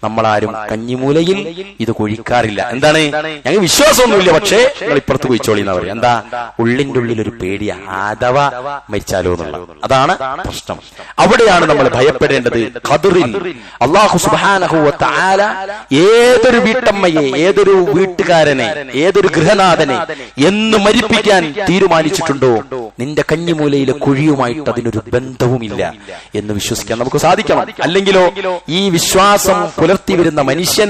നമ്മളാരും കഞ്ഞിമൂലയിൽ ഇത് കുഴിക്കാറില്ല. എന്താണ്? ഞങ്ങൾ വിശ്വാസമൊന്നുമില്ല, പക്ഷേ നിങ്ങൾ ഇപ്പുറത്ത് കുഴിച്ചോളി എന്ന് പറയും. എന്താ? ഉള്ളിന്റെ ഉള്ളിൽ ഒരു പേടിയാ, അഥവാ മരിച്ചാലോ എന്നുള്ള. അതാണ് പ്രശ്നം. അവിടെയാണ് നമ്മൾ ഭയപ്പെടേണ്ടത്. ഖദറിൽ അല്ലാഹു സുബ്ഹാനഹു വ തആല ഏതൊരു വീട്ടമ്മയെ, ഏതൊരു വീട്ടുകാരനെ, ഏതൊരു ഗൃഹനാഥനെ എന്ന് മരിപ്പിക്കാൻ തീരുമാനിച്ചിട്ടുണ്ടോ നിന്റെ കഞ്ഞിമൂലയിലെ കുഴിയുമായിട്ട് അതിനൊരു ബന്ധവുമില്ല എന്ന് വിശ്വസിക്കാൻ നമുക്ക് സാധിക്കണം. അല്ലെങ്കിലോ ഈ വിശ്വാസം പുലർത്തി വരുന്ന മനുഷ്യൻ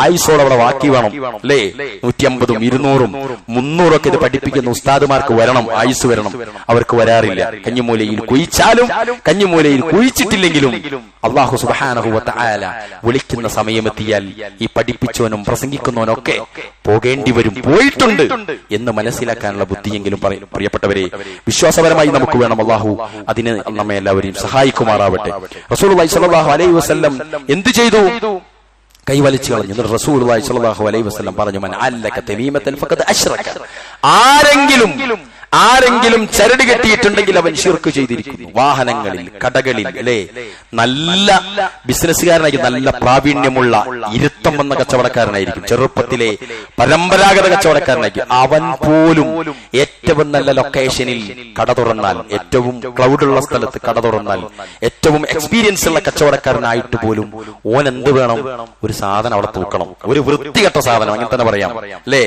ആയുസോടെ അവിടെ ബാക്കി വേണം അല്ലേ. 150, 200, 300 ഒക്കെ ഇത് പഠിപ്പിക്കുന്ന ഉസ്താദുമാർക്ക് വരണം, ആയുസ് വരണം. അവർക്ക് വരാറില്ല. കഞ്ഞിമൂലയിൽ കുഴിച്ചാലും കഞ്ഞിമൂലയിൽ കുഴിച്ചിട്ടില്ലെങ്കിലും അല്ലാഹു സുബ്ഹാനഹു വ തആല വിളിക്കുന്ന സമയമെത്തിയാൽ ഈ പഠിപ്പിച്ചവനും പ്രസംഗിക്കുന്നവനൊക്കെ പോകേണ്ടി വരും, പോയിട്ടുണ്ട് എന്ന് മനസ്സിലാക്കാനുള്ള ബുദ്ധിയെങ്കിലും പ്രിയപ്പെട്ടവരെ വിശ്വാസപരമായി നമുക്ക് വേണം. അല്ലാഹു അതിന് നമ്മെ എല്ലാവരെയും സഹായിക്കുമാറാവട്ടെ. റസൂലുള്ളാഹി സ്വല്ലല്ലാഹു അലൈഹി വസല്ലം എന്ത് ചെയ്തു? കൈവലിച്ചു കളഞ്ഞു. റസൂലുള്ളാഹി സ്വല്ലല്ലാഹു അലൈഹി വസല്ലം പറഞ്ഞു, മൻ അല്ലക തമീമതൻ ഫഖദ് അശ്റക. ആരെങ്കിലും ആരെങ്കിലും ചരട് കെട്ടിയിട്ടുണ്ടെങ്കിൽ അവൻ ശിർക്ക് ചെയ്തിരിക്കുന്നു. വാഹനങ്ങളിൽ, കടകളിൽ, അല്ലെ, നല്ല ബിസിനസ്സുകാരനായിരിക്കും, നല്ല പ്രാവീണ്യമുള്ള ഇരുത്തം വന്ന കച്ചവടക്കാരനായിരിക്കും, ചെറുപ്പത്തിലെ പരമ്പരാഗത കച്ചവടക്കാരനായിരിക്കും. അവൻ പോലും ഏറ്റവും നല്ല ലൊക്കേഷനിൽ കട തുറന്നാൽ, ഏറ്റവും ക്രൗഡുള്ള സ്ഥലത്ത് കട തുറന്നാൽ, ഏറ്റവും എക്സ്പീരിയൻസ് ഉള്ള കച്ചവടക്കാരനായിട്ട് പോലും ഓൻ എന്ത് വേണം? ഒരു സാധനം അവിടെ തൂക്കണം, ഒരു വൃത്തികെട്ട സാധനം, അങ്ങനെ തന്നെ പറയാം, അല്ലേ?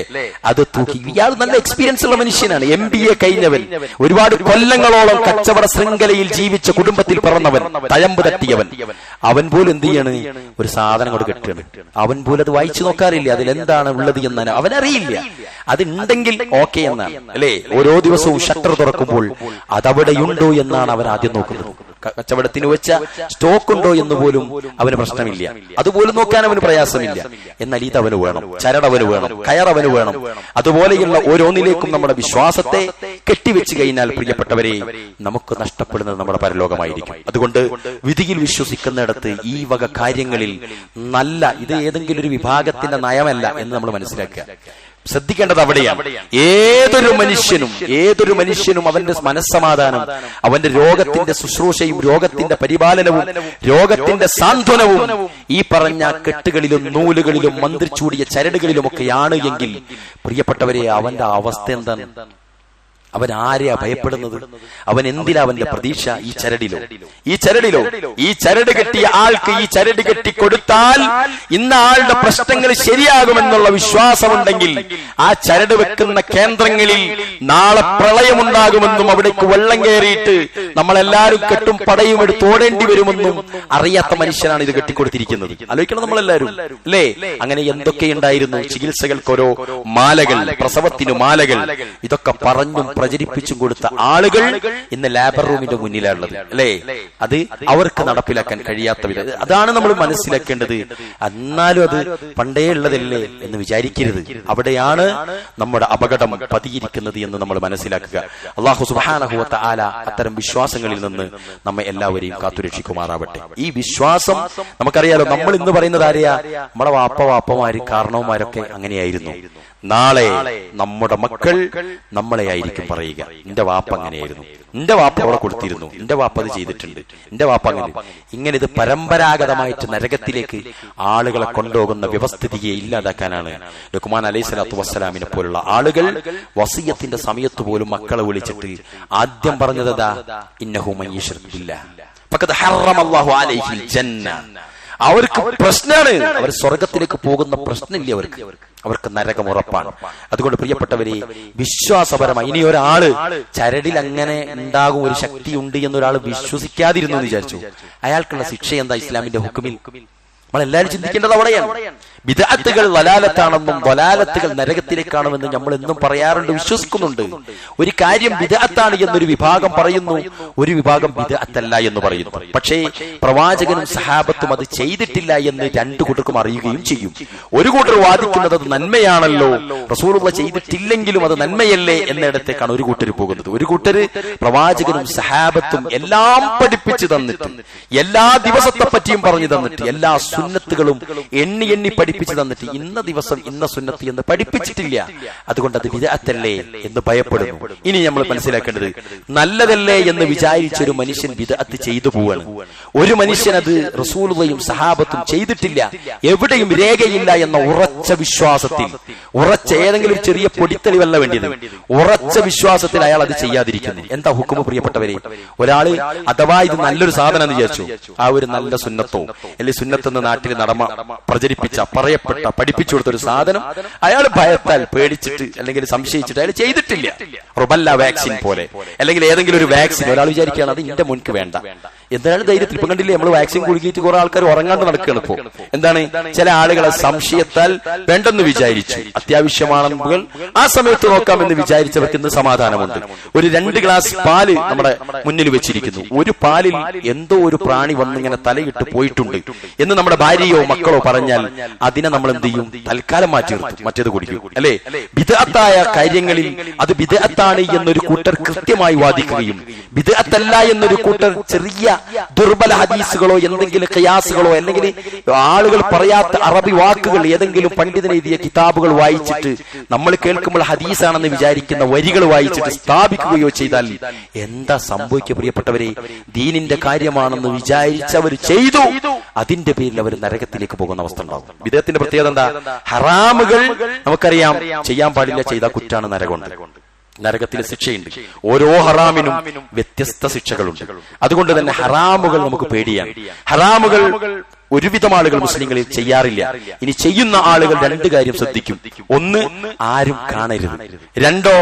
അത് തൂക്കി. ഇയാൾ നല്ല എക്സ്പീരിയൻസ് ഉള്ള മനുഷ്യനാണ്, MBA കഴിഞ്ഞവൻ, ഒരുപാട് കൊല്ലങ്ങളോളം കച്ചവട ശൃംഖലയിൽ ജീവിച്ച കുടുംബത്തിൽ പിറന്നവൻ, തഴമ്പ് തട്ടിയവൻ. അവൻ പോലും എന്ത് ചെയ്യാണ്? ഒരു സാധനം കൊണ്ട് കെട്ടുകയാണ്. അവൻ പോലും അത് വായിച്ചു നോക്കാറില്ല, അതിലെന്താണ് ഉള്ളത് എന്നാണ് അവനറിയില്ല. അതുണ്ടെങ്കിൽ ഓക്കെ എന്നാണ്, അല്ലെ? ഓരോ ദിവസവും ഷട്ടർ തുറക്കുമ്പോൾ അതവിടെയുണ്ടോ എന്നാണ് അവൻ ആദ്യം നോക്കുന്നത്. കച്ചവടത്തിന് വെച്ച സ്റ്റോക്ക് ഉണ്ടോ എന്ന് പോലും അവന് പ്രശ്നമില്ല, അതുപോലും നോക്കാൻ അവന് പ്രയാസമില്ല. എന്നാൽ ഇത് അവന് വേണം, ചരട് അവന് വേണം, കയർ അവന് വേണം. അതുപോലെയുള്ള ഓരോന്നിലേക്കും നമ്മുടെ വിശ്വാസത്തെ കെട്ടിവെച്ച് കഴിഞ്ഞാൽ, പ്രിയപ്പെട്ടവരെ, നമുക്ക് നഷ്ടപ്പെടുന്നത് നമ്മുടെ പരലോകമായിരിക്കും. അതുകൊണ്ട് വിധിയിൽ വിശ്വസിക്കുന്നിടത്ത് ഈ വക കാര്യങ്ങളിൽ നല്ല, ഇത് ഏതെങ്കിലും ഒരു വിഭാഗത്തിന്റെ നയമല്ല എന്ന് നമ്മൾ മനസ്സിലാക്കുക. ശ്രദ്ധിക്കേണ്ടത് അവിടെയാണ്. ഏതൊരു മനുഷ്യനും അവന്റെ മനസ്സമാധാനം, അവന്റെ രോഗത്തിന്റെ ശുശ്രൂഷയും രോഗത്തിന്റെ പരിപാലനവും രോഗത്തിന്റെ സാന്ത്വനവും ഈ പറഞ്ഞ കെട്ടുകളിലും നൂലുകളിലും മന്ത്രിച്ചൂടിയ ചരടുകളിലുമൊക്കെയാണ് എങ്കിൽ, പ്രിയപ്പെട്ടവരെ, അവന്റെ അവസ്ഥ എന്താണ്? അവൻ ആരെയാ ഭയപ്പെടുന്നത്? അവൻ എന്തിനാ അവന്റെ പ്രതീക്ഷ? ഈ ചരടിലോ? ഈ ചരട് കെട്ടിയ ആൾക്ക് ഈ ചരട് കെട്ടി കൊടുത്താൽ ഇന്ന ആളുടെ പ്രശ്നങ്ങൾ ശരിയാകുമെന്നുള്ള വിശ്വാസമുണ്ടെങ്കിൽ, ആ ചരട് വെക്കുന്ന കേന്ദ്രങ്ങളിൽ നാളെ പ്രളയമുണ്ടാകുമെന്നും അവിടേക്ക് വെള്ളം കയറിയിട്ട് നമ്മളെല്ലാവരും കെട്ടും പടയും എടുത്ത് ഓടേണ്ടി വരുമെന്നും അറിയാത്ത മനുഷ്യനാണ് ഇത് കെട്ടിക്കൊടുത്തിരിക്കുന്നത്. ആലോചിക്കണം നമ്മളെല്ലാവരും, അല്ലേ? അങ്ങനെ എന്തൊക്കെയുണ്ടായിരുന്നു? ചികിത്സകൾക്ക് ഓരോ മാലകൾ, പ്രസവത്തിന് മാലകൾ, ഇതൊക്കെ പറഞ്ഞും പ്രചരിപ്പിച്ചും കൊടുത്ത ആളുകൾ ഇന്ന് ലേബർ റൂമിന്റെ മുന്നിലാണുള്ളത്, അല്ലേ? അത് അവർക്ക് നടപ്പിലാക്കാൻ കഴിയാത്ത വിധം. അതാണ് നമ്മൾ മനസ്സിലാക്കേണ്ടത്. എന്നാലും അത് പണ്ടേ ഉള്ളതല്ലേ എന്ന് വിചാരിക്കരുത്. അവിടെയാണ് നമ്മുടെ അപകടം പതിയിരിക്കുന്നത് എന്ന് നമ്മൾ മനസ്സിലാക്കുക. അല്ലാഹു സുബ്ഹാനഹു വ തആല അത്തരം വിശ്വാസങ്ങളിൽ നിന്ന് നമ്മെ എല്ലാവരെയും കാത്തുരക്ഷിക്കുമാറാവട്ടെ. ഈ വിശ്വാസം നമുക്കറിയാലോ. നമ്മൾ ഇന്ന് പറയുന്നത് ആരെയാ? നമ്മുടെ വാപ്പമാര്, കാരണവന്മാരൊക്കെ അങ്ങനെയായിരുന്നു. നാളെ നമ്മുടെ മക്കൾ നമ്മളെ ആയിരിക്കും പറയുക, എന്റെ വാപ്പ അങ്ങനെയായിരുന്നു, എന്റെ വാപ്പ അവിടെ കൊടുത്തിരുന്നു, എന്റെ വാപ്പ അത് ചെയ്തിട്ടുണ്ട്, എന്റെ വാപ്പ അങ്ങനെ. ഇങ്ങനെ ഇത് പരമ്പരാഗതമായിട്ട് നരകത്തിലേക്ക് ആളുകളെ കൊണ്ടുപോകുന്ന വ്യവസ്ഥിതിയെ ഇല്ലാതാക്കാനാണ് ലുഖ്മാൻ അലൈഹി സ്വലാത്തു വസ്സലാമിനെ പോലുള്ള ആളുകൾ വസിയത്തിന്റെ സമയത്ത് പോലും മക്കളെ വിളിച്ചിട്ട് ആദ്യം പറഞ്ഞതാ, ഇന്നഹു മൻ യുശ്രിക് ബില്ലാഹ് ഫഖദ് ഹറമല്ലാഹു അലൈഹിൽ ജന്ന. അവർക്ക് പ്രശ്നമാണ്, അവർ സ്വർഗത്തിലേക്ക് പോകുന്ന പ്രശ്നമില്ല, അവർക്ക് നരകം ഉറപ്പാണ്. അതുകൊണ്ട് പ്രിയപ്പെട്ടവരെ, വിശ്വാസപരമായി ഇനി ഒരാള് ചരടിൽ അങ്ങനെ ഉണ്ടാകും ഒരു ശക്തി ഉണ്ട് എന്നൊരാൾ വിശ്വസിക്കാതിരുന്നു എന്ന് വിചാരിച്ചു, അയാൾക്കുള്ള ശിക്ഷ എന്താ ഇസ്ലാമിന്റെ ഹുക്കുമിൽ? നമ്മളെല്ലാവരും ചിന്തിക്കേണ്ടത് അവിടെയാണ്. ബിദ്അത്തുകൾ വലാലത്താണെന്നും വലാലത്തുകൾ നരകത്തിലേക്കാണെന്നും നമ്മൾ എന്നും പറയാറുണ്ട്, വിശ്വസിക്കുന്നുണ്ട്. ഒരു കാര്യം ബിദ്അത്താണ് എന്നൊരു വിഭാഗം പറയുന്നു, ഒരു വിഭാഗം ബിദ്അത്തല്ല എന്ന് പറയുന്നു. പക്ഷേ പ്രവാചകനും സഹാബത്തും അത് ചെയ്തിട്ടില്ല എന്ന് രണ്ടു കൂട്ടർക്കും അറിയുകയും ചെയ്യും. ഒരു കൂട്ടർ വാദിക്കുന്നത് അത് നന്മയാണല്ലോ, റസൂലുള്ളാഹി ചെയ്തിട്ടില്ലെങ്കിലും അത് നന്മയല്ലേ എന്നിടത്തേക്കാണ് ഒരു കൂട്ടർ പോകുന്നത്. ഒരു കൂട്ടർ പ്രവാചകനും സഹാബത്തും എല്ലാം പഠിപ്പിച്ചു തന്നിട്ട്, എല്ലാ ദിവസത്തെ പറ്റിയും പറഞ്ഞു തന്നിട്ട്, എല്ലാ സുന്നത്തുകളും എണ്ണി എണ്ണി പഠിപ്പിച്ചു തന്നിട്ട് ഇന്ന ദിവസം ഇന്ന സുന്നത്ത് എന്ന് പഠിപ്പിച്ചിട്ടില്ല, അതുകൊണ്ട് അത് ബിദ്അത്തല്ലേ എന്ന് ഭയപ്പെടുന്നു. ഇനി നമ്മൾ മനസ്സിലാക്കേണ്ടത്, നല്ലതല്ലേ എന്ന് വിചാരിച്ചൊരു മനുഷ്യൻ ബിദ്അത്ത് ചെയ്തു പോവാണ്. ഒരു മനുഷ്യൻ അത് റസൂലുള്ളാഹിയും സഹാബത്തും ചെയ്തിട്ടില്ല, എവിടെയും രേഖയില്ല എന്ന ഉറച്ച വിശ്വാസത്തിൽ, ഉറച്ച ഏതെങ്കിലും ചെറിയ പൊടിത്തെളിവല്ല വേണ്ടിയത്, ഉറച്ച വിശ്വാസത്തിൽ അയാൾ അത് ചെയ്യാതിരിക്കുന്നു. എന്താ ഹുക്കുമ് പ്രിയപ്പെട്ടവരെ? ഒരാള് അഥവാ ഇത് നല്ലൊരു സാധനം എന്ന് വിചാരിച്ചു, ആ ഒരു നല്ല സുന്നത്തോ അല്ലെങ്കിൽ സുന്നത്തെന്ന് നാട്ടിൽ നടമ പ്രചരിപ്പിച്ച, പറയപ്പെട്ട, പഠിപ്പിച്ചു കൊടുത്തൊരു സാധനം അയാൾ ഭയത്താൽ പേടിച്ചിട്ട് അല്ലെങ്കിൽ സംശയിച്ചിട്ട് അയാൾ ചെയ്തിട്ടില്ല. റുബല്ല വാക്സിൻ പോലെ അല്ലെങ്കിൽ ഏതെങ്കിലും ഒരു വാക്സിൻ ഒരാൾ വിചാരിക്കുകയാണ് അത് എന്റെ മുൻക്ക് വേണ്ട, എന്താണ് ധൈര്യത്തിൽ? ഇപ്പം കണ്ടില്ലേ, നമ്മൾ വാക്സിൻ കുടുക്കിയിട്ട് കുറെ ആൾക്കാർ ഉറങ്ങാണ്ട് നടക്കുകയാണ് ഇപ്പോ. എന്താണ്? ചില ആളുകളെ സംശയത്താൽ വേണ്ടെന്ന് വിചാരിച്ചു, അത്യാവശ്യമാണെങ്കിൽ ആ സമയത്ത് നോക്കാമെന്ന് വിചാരിച്ചവർക്ക് ഇന്ന് സമാധാനമുണ്ട്. ഒരു 2 ഗ്ലാസ് പാല് നമ്മുടെ മുന്നിൽ വെച്ചിരിക്കുന്നു, ഒരു പാലിൽ എന്തോ ഒരു പ്രാണി വന്നിങ്ങനെ തലയിട്ട് പോയിട്ടുണ്ട് എന്ന് നമ്മുടെ ഭാര്യയോ മക്കളോ പറഞ്ഞാൽ അതിനെ നമ്മൾ എന്ത് ചെയ്യും? തൽക്കാലം മാറ്റി നിർത്തും, മറ്റേത് കുടിക്കും, അല്ലെ? ബിദ്അത്തായ കാര്യങ്ങളിൽ അത് ബിദ്അത്താണ് എന്നൊരു കൂട്ടർ കൃത്യമായി വാദിക്കുകയും ബിദ്അത്തല്ല എന്നൊരു കൂട്ടർ ചെറിയ ദുർബല ഹദീസുകളോ എന്തെങ്കിലും ഖിയാസുകളോ അല്ലെങ്കിൽ ആളുകൾ പറയാത്ത അറബി വാക്കുകൾ ഏതെങ്കിലും പണ്ഡിതൻ എഴുതിയ കിതാബുകൾ വായിച്ചിട്ട് നമ്മൾ കേൾക്കുമ്പോൾ ഹദീസാണെന്ന് വിചാരിക്കുന്ന വരികൾ വായിച്ചിട്ട് സ്ഥാപിക്കുകയോ ചെയ്താൽ എന്താ സംഭവിക്കുക പ്രിയപ്പെട്ടവരെ? ദീനിന്റെ കാര്യമാണെന്ന് വിചാരിച്ചവർ ചെയ്തു, അതിന്റെ പേരിൽ അവർ നരകത്തിലേക്ക് പോകുന്ന അവസ്ഥ ഉണ്ടാവും. വിദേഹത്തിന്റെ പ്രത്യേകത എന്താ? ഹറാമുകൾ നമുക്കറിയാം, ചെയ്യാൻ പാടില്ല, ചെയ്താൽ കുറ്റാണ്, നരകമുണ്ട്, നരകത്തിലെ ശിക്ഷയുണ്ട്. ഓരോ ഹറാമിനും വ്യത്യസ്ത ശിക്ഷകളുണ്ട്. അതുകൊണ്ട് തന്നെ ഹറാമുകൾ നമുക്ക് പേടിയാണ്. ഹറാമുകൾ ഒരുവിധം ആളുകൾ മുസ്ലിങ്ങളിൽ ചെയ്യാറില്ല. ഇനി ചെയ്യുന്ന ആളുകൾ രണ്ട് കാര്യം ശ്രദ്ധിക്കും. ഒന്ന്, ആരും കാണരുത്. രണ്ടോ,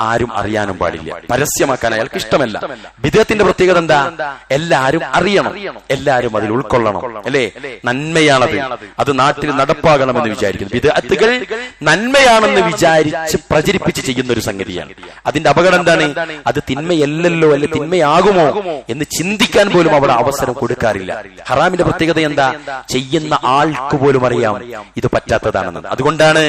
ആരും അറിയാനും പാടില്ല, പരസ്യമാക്കാൻ അയാൾക്ക് ഇഷ്ടമല്ല. ബിദ്അത്തിന്റെ പ്രത്യേകത എന്താ? എല്ലാരും അറിയണം, എല്ലാരും അതിൽ ഉൾക്കൊള്ളണം, അല്ലേ? നന്മയാണത്, അത് നാട്ടിൽ നടപ്പാകണമെന്ന് വിചാരിക്കുന്നു. ബിദ്അത്തുകൾ നന്മയാണെന്ന് വിചാരിച്ച് പ്രചരിപ്പിച്ച് ചെയ്യുന്ന ഒരു സംഗതിയാണ്. അതിന്റെ അപകടം എന്താണ്? അത് തിന്മയല്ലല്ലോ, അല്ലെ തിന്മയാകുമോ എന്ന് ചിന്തിക്കാൻ പോലും അവിടെ അവസരം കൊടുക്കാറില്ല. ഹറാമിന്റെ പ്രത്യേകത എന്താ? ചെയ്യുന്ന ആൾക്ക് പോലും അറിയാം ഇത് പറ്റാത്തതാണെന്ന്. അതുകൊണ്ടാണ്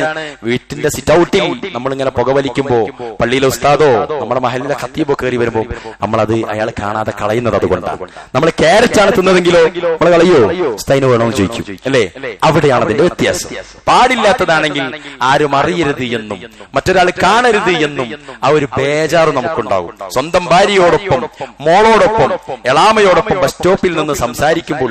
വീട്ടിന്റെ സിറ്റ് ഔട്ടിൽ നമ്മളിങ്ങനെ പുകവലിക്കുമ്പോ പള്ളിയിലെ ഉസ്താദോ നമ്മുടെ മഹലിലെ ഖത്തീബോ കയറി വരുമ്പോ നമ്മളത് അയാൾ കാണാതെ കളയുന്നത് അതുകൊണ്ടാണ്. നമ്മൾ ക്യാരറ്റ് ആണ് തിന്നതെങ്കിലോ നമ്മൾ കളയോ? ഉസ്താദിന് വേണമെന്ന് ചോദിക്കും, അല്ലേ? അവിടെയാണ് അതിന്റെ വ്യത്യാസം. പാടില്ലാത്തതാണെങ്കിൽ ആരും അറിയരുത് എന്നും മറ്റൊരാൾ കാണരുത് എന്നും ആ ഒരു ബേജാറ് നമുക്കുണ്ടാകും. സ്വന്തം ഭാര്യയോടൊപ്പം, മോളോടൊപ്പം, എളാമയോടൊപ്പം ബസ് സ്റ്റോപ്പിൽ നിന്ന് സംസാരിക്കുമ്പോൾ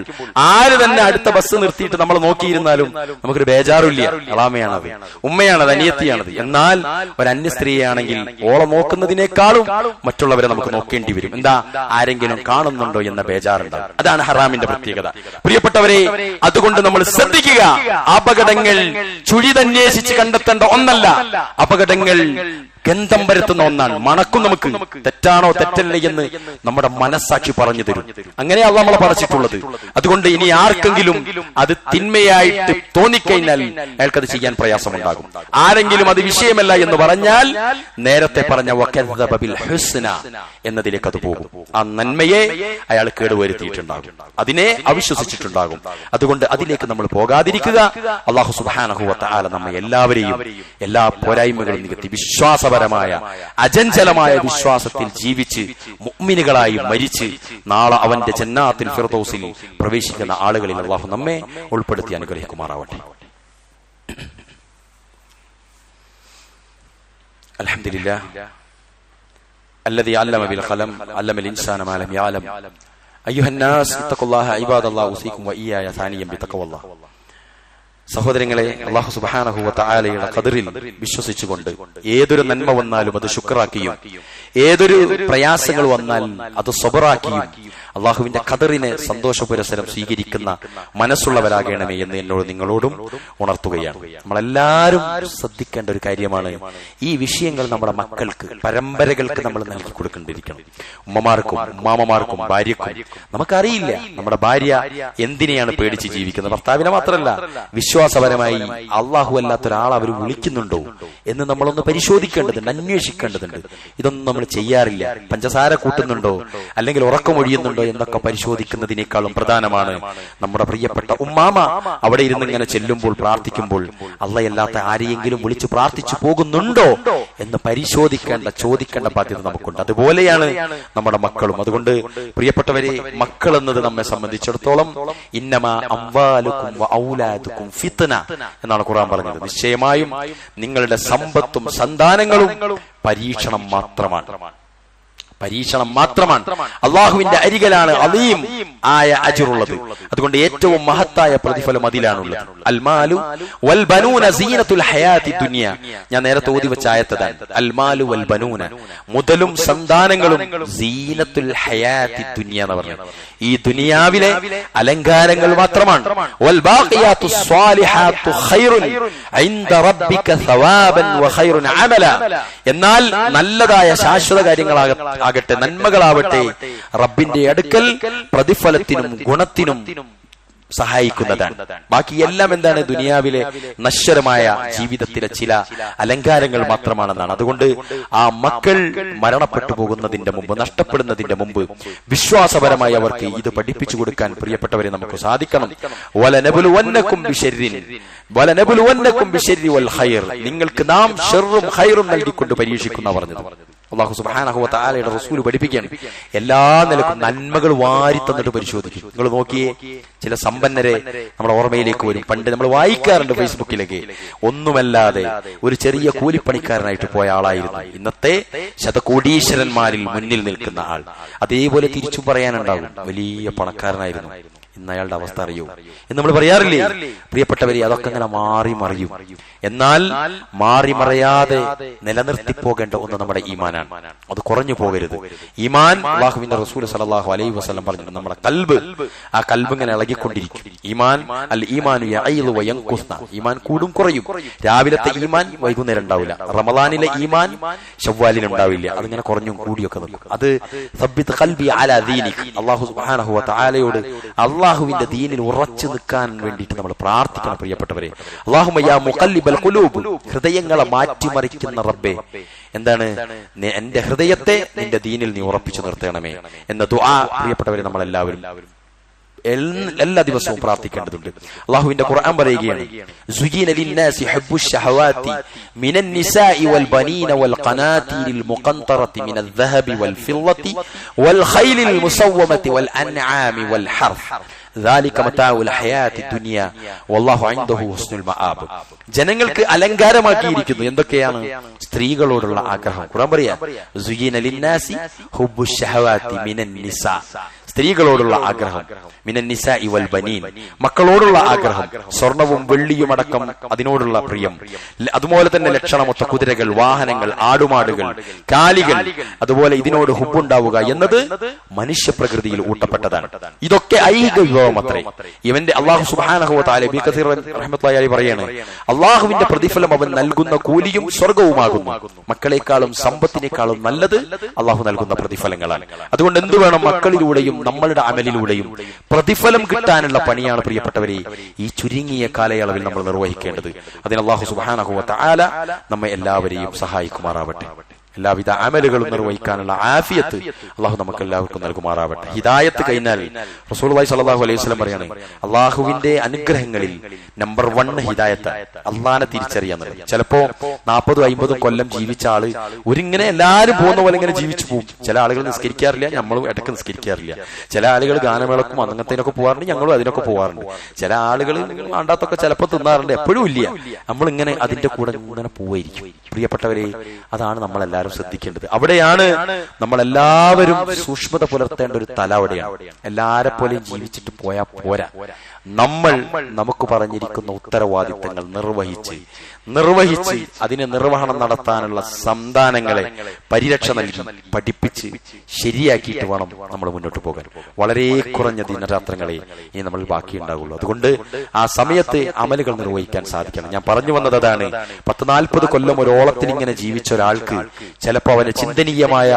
ആര് തന്നെ അടുത്ത ബസ് നിർത്തിയിട്ട് നമ്മൾ നോക്കിയിരുന്നാലും നമുക്കൊരു ബേജാറില്ല. എളാമയാണത്, ഉമ്മയാണത്, അനിയത്തിയാണത്. എന്നാൽ ഒരു അന്യ സ്ത്രീയാണെങ്കിൽ ഓളെ നോക്കുന്നതിനേക്കാളും മറ്റുള്ളവരെ നമുക്ക് നോക്കേണ്ടി വരും. എന്താ? ആരെങ്കിലും കാണുന്നുണ്ടോ എന്ന ബേജാറുണ്ടാവും. അതാണ് ഹറാമിന്റെ പ്രത്യേകത. പ്രിയപ്പെട്ടവരെ, അതുകൊണ്ട് നമ്മൾ ശ്രദ്ധിക്കുക. അപകടങ്ങൾ ചുഴിതന്വേഷിച്ച് കണ്ടെത്തേണ്ട ഒന്നല്ല. അപകടങ്ങൾ ഗന്ധം വരുത്തുന്ന ഒന്നാണ്. മണക്കും. നമുക്ക് തെറ്റാണോ തെറ്റല്ലേ എന്ന് നമ്മുടെ മനസ്സാക്ഷി പറഞ്ഞു തരും. അങ്ങനെയാണ് നമ്മളെ പറഞ്ഞിട്ടുള്ളത്. അതുകൊണ്ട് ഇനി ആർക്കെങ്കിലും അത് തിന്മയായിട്ട് തോന്നിക്കഴിഞ്ഞാൽ അയാൾക്കത് ചെയ്യാൻ പ്രയാസമുണ്ടാകും. ആരെങ്കിലും അത് വിഷയമല്ല എന്ന് പറഞ്ഞാൽ നേരത്തെ പറഞ്ഞ വകദ്ദബ ബിൽ ഹുസ്ന എന്നതിലേക്ക് അത് പോകും. ആ നന്മയെ അയാൾ കേടുവരുത്തിയിട്ടുണ്ടാകും, അതിനെ അവിശ്വസിച്ചിട്ടുണ്ടാകും. അതുകൊണ്ട് അതിലേക്ക് നമ്മൾ പോകാതിരിക്കുക. അല്ലാഹു സുബ്ഹാനഹു വ തആല നമ്മെ എല്ലാവരെയും എല്ലാ പോരായ്മകളും നികത്തി വിശ്വാസപരമായ അചഞ്ചലമായ വിശ്വാസത്തിൽ ജീവിച്ച് മുഅ്മിനുകളായി മരിച്ച് നാളെ അവന്റെ ജന്നാത്തുൽ ഫിർദൗസിൽ പ്രവേശിക്കുന്ന ആളുകളിൽ അല്ലാഹു നമ്മെ ഉൾപ്പെടുത്തി അനുഗ്രഹിക്കുമാറാവട്ടെ. അൽഹംദുലില്ലാഹ് الذي علم بالقلم علم الإنسان ما لم يعلم أيها الناس اتقوا الله عباد الله أوصيكم وإياي ثانيا بتقوى الله. സഹോദരങ്ങളെ, അല്ലാഹു സുബ്ഹാനഹു വ തആലയുടെ ഖദറിൽ വിശ്വസിച്ചുകൊണ്ട് ഏതൊരു നന്മ വന്നാലും അത് ശുക്റാക്കിയും ഏതൊരു പ്രയാസങ്ങൾ വന്നാൽ അത് സബറാക്കിയും അള്ളാഹുവിന്റെ ഖദറിനെ സന്തോഷപുരസരം സ്വീകരിക്കുന്ന മനസ്സുള്ളവരാകണമേ എന്ന് എന്നോട് നിങ്ങളോടും ഉണർത്തുകയാണ്. നമ്മളെല്ലാവരും ശ്രദ്ധിക്കേണ്ട ഒരു കാര്യമാണ്. ഈ വിഷയങ്ങൾ നമ്മുടെ മക്കൾക്ക്, പരമ്പരകൾക്ക് നമ്മൾ നൽകി കൊടുക്കേണ്ടിയിരിക്കണം. ഉമ്മമാർക്കും ഉമ്മാമമാർക്കും ഭാര്യക്കും നമുക്കറിയില്ല നമ്മുടെ ഭാര്യ എന്തിനെയാണ് പേടിച്ച് ജീവിക്കുന്നത്. ഭർത്താവിനെ മാത്രമല്ല, വിശ്വാസപരമായി അള്ളാഹു അല്ലാത്തൊരാൾ അവർ വിളിക്കുന്നുണ്ടോ എന്ന് നമ്മളൊന്ന് പരിശോധിക്കേണ്ടതുണ്ട്, അന്വേഷിക്കേണ്ടതുണ്ട്. ഇതൊന്നും നമ്മൾ ചെയ്യാറില്ല. പഞ്ചസാര കൂട്ടുന്നുണ്ടോ അല്ലെങ്കിൽ ഉറക്കമൊഴിയുന്നുണ്ടോ എന്നൊക്കെ പരിശോധിക്കുന്നതിനേക്കാളും പ്രധാനമാണ് നമ്മുടെ പ്രിയപ്പെട്ട ഉമ്മാമ അവിടെ ഇരുന്ന് ഇങ്ങനെ ചെല്ലുമ്പോൾ പ്രാർത്ഥിക്കുമ്പോൾ അള്ളയല്ലാത്ത ആരെയെങ്കിലും വിളിച്ചു പ്രാർത്ഥിച്ചു പോകുന്നുണ്ടോ എന്ന് പരിശോധിക്കേണ്ട, ചോദിക്കേണ്ട ബാധ്യത നമുക്കുണ്ട്. അതുപോലെയാണ് നമ്മുടെ മക്കളും. അതുകൊണ്ട് പ്രിയപ്പെട്ടവരെ, മക്കൾ എന്നത് നമ്മെ സംബന്ധിച്ചിടത്തോളം ഇന്നമാ അംവാലുക്കും വ ഔലാദുക്കും ഫിത്ന എന്നാണ് ഖുർആൻ പറഞ്ഞത്. നിശ്ചയമായും നിങ്ങളുടെ സമ്പത്തും സന്താനങ്ങളും പരീക്ഷണം മാത്രമാണ്. പരീക്ഷണം മാത്രമാണ്. അള്ളാഹുവിന്റെ അരികിലാണ് അലീം ആയ അജ്റുള്ളത്. അതുകൊണ്ട് ഏറ്റവും മഹത്തായ പ്രതിഫലം അതിലാണുള്ളത്. അൽമാലു വൽ ബനൂന സീനത്തുൽ ഹയാത്തി ദുനിയ. ഞാൻ നേരത്തെ ഓതി വെച്ച ആയത്താണ്. അൽമാലു വൽ ബനൂന, മുതലും സന്താനങ്ങളും സീനത്തുൽ ഹയാത്തി ദുനിയ എന്ന് പറഞ്ഞു. ഈ ദുനിയാവിലെ അലങ്കാരങ്ങൾ മാത്രമാണ്. വൽ ബാഖിയാത്തു സ്വാലിഹാത്തു ഖൈറുൻ ഇൻദ റബ്ബിക സവാബൻ വ ഖൈറുൻ അമല. എന്നാൽ നല്ലതായ ശാശ്വത കാര്യങ്ങളാകട്ടെ, നന്മകളാവട്ടെ, റബ്ബിന്റെ അടുക്കൽ പ്രതിഫലത്തിനും ഗുണത്തിനും സഹായിക്കുന്നതാണ്. ബാക്കിയെല്ലാം എന്താണ്? ദുനിയാവിലെ നശ്വരമായ ജീവിതത്തിലെ ചില അലങ്കാരങ്ങൾ മാത്രമാണെന്നാണ്. അതുകൊണ്ട് ആ മക്കൾ മരണപ്പെട്ടു പോകുന്നതിന്റെ മുമ്പ്, നഷ്ടപ്പെടുന്നതിന്റെ മുമ്പ് വിശ്വാസപരമായി അവർക്ക് ഇത് പഠിപ്പിച്ചു കൊടുക്കാൻ പ്രിയപ്പെട്ടവരെ നമുക്ക് സാധിക്കണം. വലനബുലുവന്നകും ബിശർരിൻ വലനബുലുവന്നകും ബിശർരി വൽ ഖൈർ. നിങ്ങൾക്ക് നാം ഷർറും ഖൈറും നൽകിക്കൊണ്ട് പരീക്ഷിക്കുന്ന പറഞ്ഞത്. അല്ലാഹു സുബ്ഹാനഹു വ തആലയുടെ റസൂൽ പഠിപ്പിക്കുകയാണ്, എല്ലാ നിലക്കും നന്മകൾ വാരി തന്നിട്ട് പരിശോധിക്കും. നിങ്ങൾ നോക്കിയേ, ചില സമ്പന്നരെ നമ്മുടെ ഓർമ്മയിലേക്ക് വരും. പണ്ട് നമ്മൾ വായിക്കാറുണ്ട് ഫേസ്ബുക്കിലേക്ക്, ഒന്നുമല്ലാതെ ഒരു ചെറിയ കൂലിപ്പണിക്കാരനായിട്ട് പോയ ആളായിരുന്നു ഇന്നത്തെ ശതകോടീശ്വരന്മാരിൽ മുന്നിൽ നിൽക്കുന്ന ആൾ. അതേപോലെ തിരിച്ചു പറയാനുണ്ടാകും, വലിയ പണക്കാരനായിരുന്നു, ഇന്ന് അയാളുടെ അവസ്ഥ അറിയൂ എന്ന് നമ്മൾ പറയാറില്ലേ? പ്രിയപ്പെട്ടവരെ, അതൊക്കെ അങ്ങനെ മാറി മറിയും. എന്നാൽ മാറി മറയാതെ നിലനിർത്തി പോകേണ്ട ഒന്ന് നമ്മുടെ ഈമാനാണ്. അത് കുറഞ്ഞു പോകരുത്. ഈമാൻ, അല്ലാഹുവിന്റെ റസൂൽ സല്ലല്ലാഹു അലൈഹി വസല്ലം പറഞ്ഞു, നമ്മുടെ കൽബ്, ആ കൽബ് ഇങ്ങനെ ഇളകിക്കൊണ്ടിരിക്കും. ഈമാൻ അൽ ഈമാനു യഅയിദു വയൻഖുസ്ന, ഈമാൻ കൂടും കുറയും. രാവിലത്തെ ഈമാൻ വൈകുന്നേരം ഉണ്ടാവില്ല. റമളാനിലെ ഈമാൻ ശവ്വാലിൽ ഉണ്ടാവില്ല. അതിങ്ങനെ കുറഞ്ഞും കൂടിയൊക്കെ നിൽക്കും. അത് സബ്ബിത് ഖൽബി അലാ ദീനിക്, അല്ലാഹു സുബ്ഹാനഹു വ തആലയോട് അള്ളാഹുവിന്റെ ദീനിൽ ഉറച്ചു നിൽക്കാൻ വേണ്ടിയിട്ട് നമ്മൾ പ്രാർത്ഥിക്കണം. പ്രിയപ്പെട്ടവരെ, അല്ലാഹുമ്മ യാ മുഖല്ലിബൽ ഖുലൂബ്, ഹൃദയങ്ങളെ മാറ്റിമറിക്കുന്ന റബ്ബേ, എന്താണ്, എന്റെ ഹൃദയത്തെ നിന്റെ ദീനിൽ നീ ഉറപ്പിച്ചു നിർത്തണമേ എന്ന ദുആ പ്രിയപ്പെട്ടവരെ നമ്മളെല്ലാവരും എല്ലാ ദിവസവും പ്രാർത്ഥിക്കേണ്ടതുണ്ട്. അല്ലാഹുവിന്റെ ഖുർആൻ പറയുകയാണ്, സുഗീന ലിന്നാസി ഹബ്ബുശ് ശഹവാതി മിനൻ നിസാഇ വൽ ബനീന വൽ ഖനാതീരിൽ മുഖന്തറതി മിനൽ ദഹബി വൽ ഫില്ലതി വൽ ഖൈലിൽ മുസവ്വമതി വൽ അൻആമി വൽ ഹർഫ് ذلك متاع الحياة الدنيا والله عنده حسن المآب. ജനങ്ങൾക്ക് അലങ്കാരമാക്കിയിരിക്കുന്നു എന്തൊക്കെയാണ്? സ്ത്രീകളോടുള്ള ആഗ്രഹം. ഖുർആൻ പറയാ, സുഗീന ലിന്നാസി ഹുബ്ബുശ് ശഹവാതി മിനൻ നിസാ, സ്ത്രീകളോടുള്ള ആഗ്രഹം, മിനൻ നിസാഇ വൽ ബനീൻ, മക്കളോടുള്ള ആഗ്രഹം, സ്വർണവും വെള്ളിയും അടക്കം അതിനോടുള്ള പ്രിയം, അതുപോലെ തന്നെ ലക്ഷണമൊത്ത കുതിരകൾ, വാഹനങ്ങൾ, ആടുമാടുകൾ, കാലികൾ, അതുപോലെ ഇതിനോട് ഹുബുണ്ടാവുക എന്നത് മനുഷ്യപ്രകൃതിയിൽ ഊട്ടപ്പെട്ടതാണ്. ഇതൊക്കെ ഐഹിക വിഭവം അത്രേ. ഇവന്റെ അല്ലാഹു സുബ്ഹാനഹു വ തആല ഇബ്നു കസീർ റഹ്മത്തുള്ളാഹി അലൈഹി പറയാണ്, അല്ലാഹുവിന്റെ പ്രതിഫലം അവൻ നൽകുന്ന കൂലിയും സ്വർഗവുമാകുന്നു. മക്കളെക്കാളും സമ്പത്തിനേക്കാളും നല്ലത് അല്ലാഹു നൽകുന്ന പ്രതിഫലങ്ങളാണ്. അതുകൊണ്ട് എന്ത് വേണം? മക്കളിലൂടെയും നമ്മളുടെ അമലിലൂടെയും പ്രതിഫലം കിട്ടാനുള്ള പണിയാണ് പ്രിയപ്പെട്ടവരെ ഈ ചുരുങ്ങിയ കാലയളവിൽ നമ്മൾ നിർവഹിക്കേണ്ടത്. അതിന് അല്ലാഹു സുബ്ഹാനഹു വ തആല നമ്മെ എല്ലാവരെയും സഹായിക്കുമാറാവട്ടെ. എല്ലാവിധ അമലുകളും നിർവഹിക്കാനുള്ള ആഫിയത്ത് അള്ളാഹു നമുക്ക് എല്ലാവർക്കും നൽകുമാറാവട്ടെ. ഹിദായത്ത് കഴിഞ്ഞാൽ റസൂലുള്ളാഹി സ്വല്ലല്ലാഹു അലൈഹി വസല്ലം പറയാണ്, അള്ളാഹുവിന്റെ അനുഗ്രഹങ്ങളിൽ നമ്പർ 1 ഹിദായത്ത്, അള്ളാനെ തിരിച്ചറിയാന്നുള്ളത്. ചിലപ്പോ 40-50 കൊല്ലം ജീവിച്ച ആള് ഒരിങ്ങനെ എല്ലാരും പോകുന്ന പോലെ ഇങ്ങനെ ജീവിച്ചു പോകും. ചില ആളുകൾ നിസ്കരിക്കാറില്ല, നമ്മളും ഇടയ്ക്ക് നിസ്കരിക്കാറില്ല. ചില ആളുകൾ ഗാനമേളക്കും അങ്ങനത്തേനൊക്കെ പോകാറുണ്ട്, ഞങ്ങളും അതിനൊക്കെ പോകാറുണ്ട്. ചില ആളുകൾ വേണ്ടാത്തൊക്കെ ചിലപ്പോൾ തിന്നാറുണ്ട്, എപ്പോഴും ഇല്ല. നമ്മളിങ്ങനെ അതിന്റെ കൂടെ ഇങ്ങനെ പോവായിരിക്കും. പ്രിയപ്പെട്ടവരെ, അതാണ് നമ്മളെല്ലാവരും ശ്രദ്ധിക്കേണ്ടത്. അവിടെയാണ് നമ്മളെല്ലാവരും സൂക്ഷ്മത പുലർത്തേണ്ട ഒരു തല. അവിടെയാണ്. എല്ലാരെ പോലെയും ജീവിച്ചിട്ട് പോയാൽ പോരാ. നമ്മൾ നമുക്ക് പറഞ്ഞിരിക്കുന്ന ഉത്തരവാദിത്തങ്ങൾ നിർവഹിച്ച് അതിന് നിർവഹണം നടത്താനുള്ള സന്താനങ്ങളെ പരിരക്ഷ നൽകി പഠിപ്പിച്ച് ശരിയാക്കിയിട്ട് വേണം നമ്മൾ മുന്നോട്ട് പോകാൻ. വളരെ കുറഞ്ഞ ദിനരാത്രങ്ങളെ ഇനി നമ്മൾ ബാക്കിയുണ്ടാകുള്ളൂ. അതുകൊണ്ട് ആ സമയത്ത് അമലുകൾ നിർവഹിക്കാൻ സാധിക്കണം. ഞാൻ പറഞ്ഞു വന്നത് അതാണ്. 40-40 കൊല്ലം ഒരോളത്തിൽ ഇങ്ങനെ ജീവിച്ച ഒരാൾക്ക് ചിലപ്പോൾ അവന് ചിന്തനീയമായ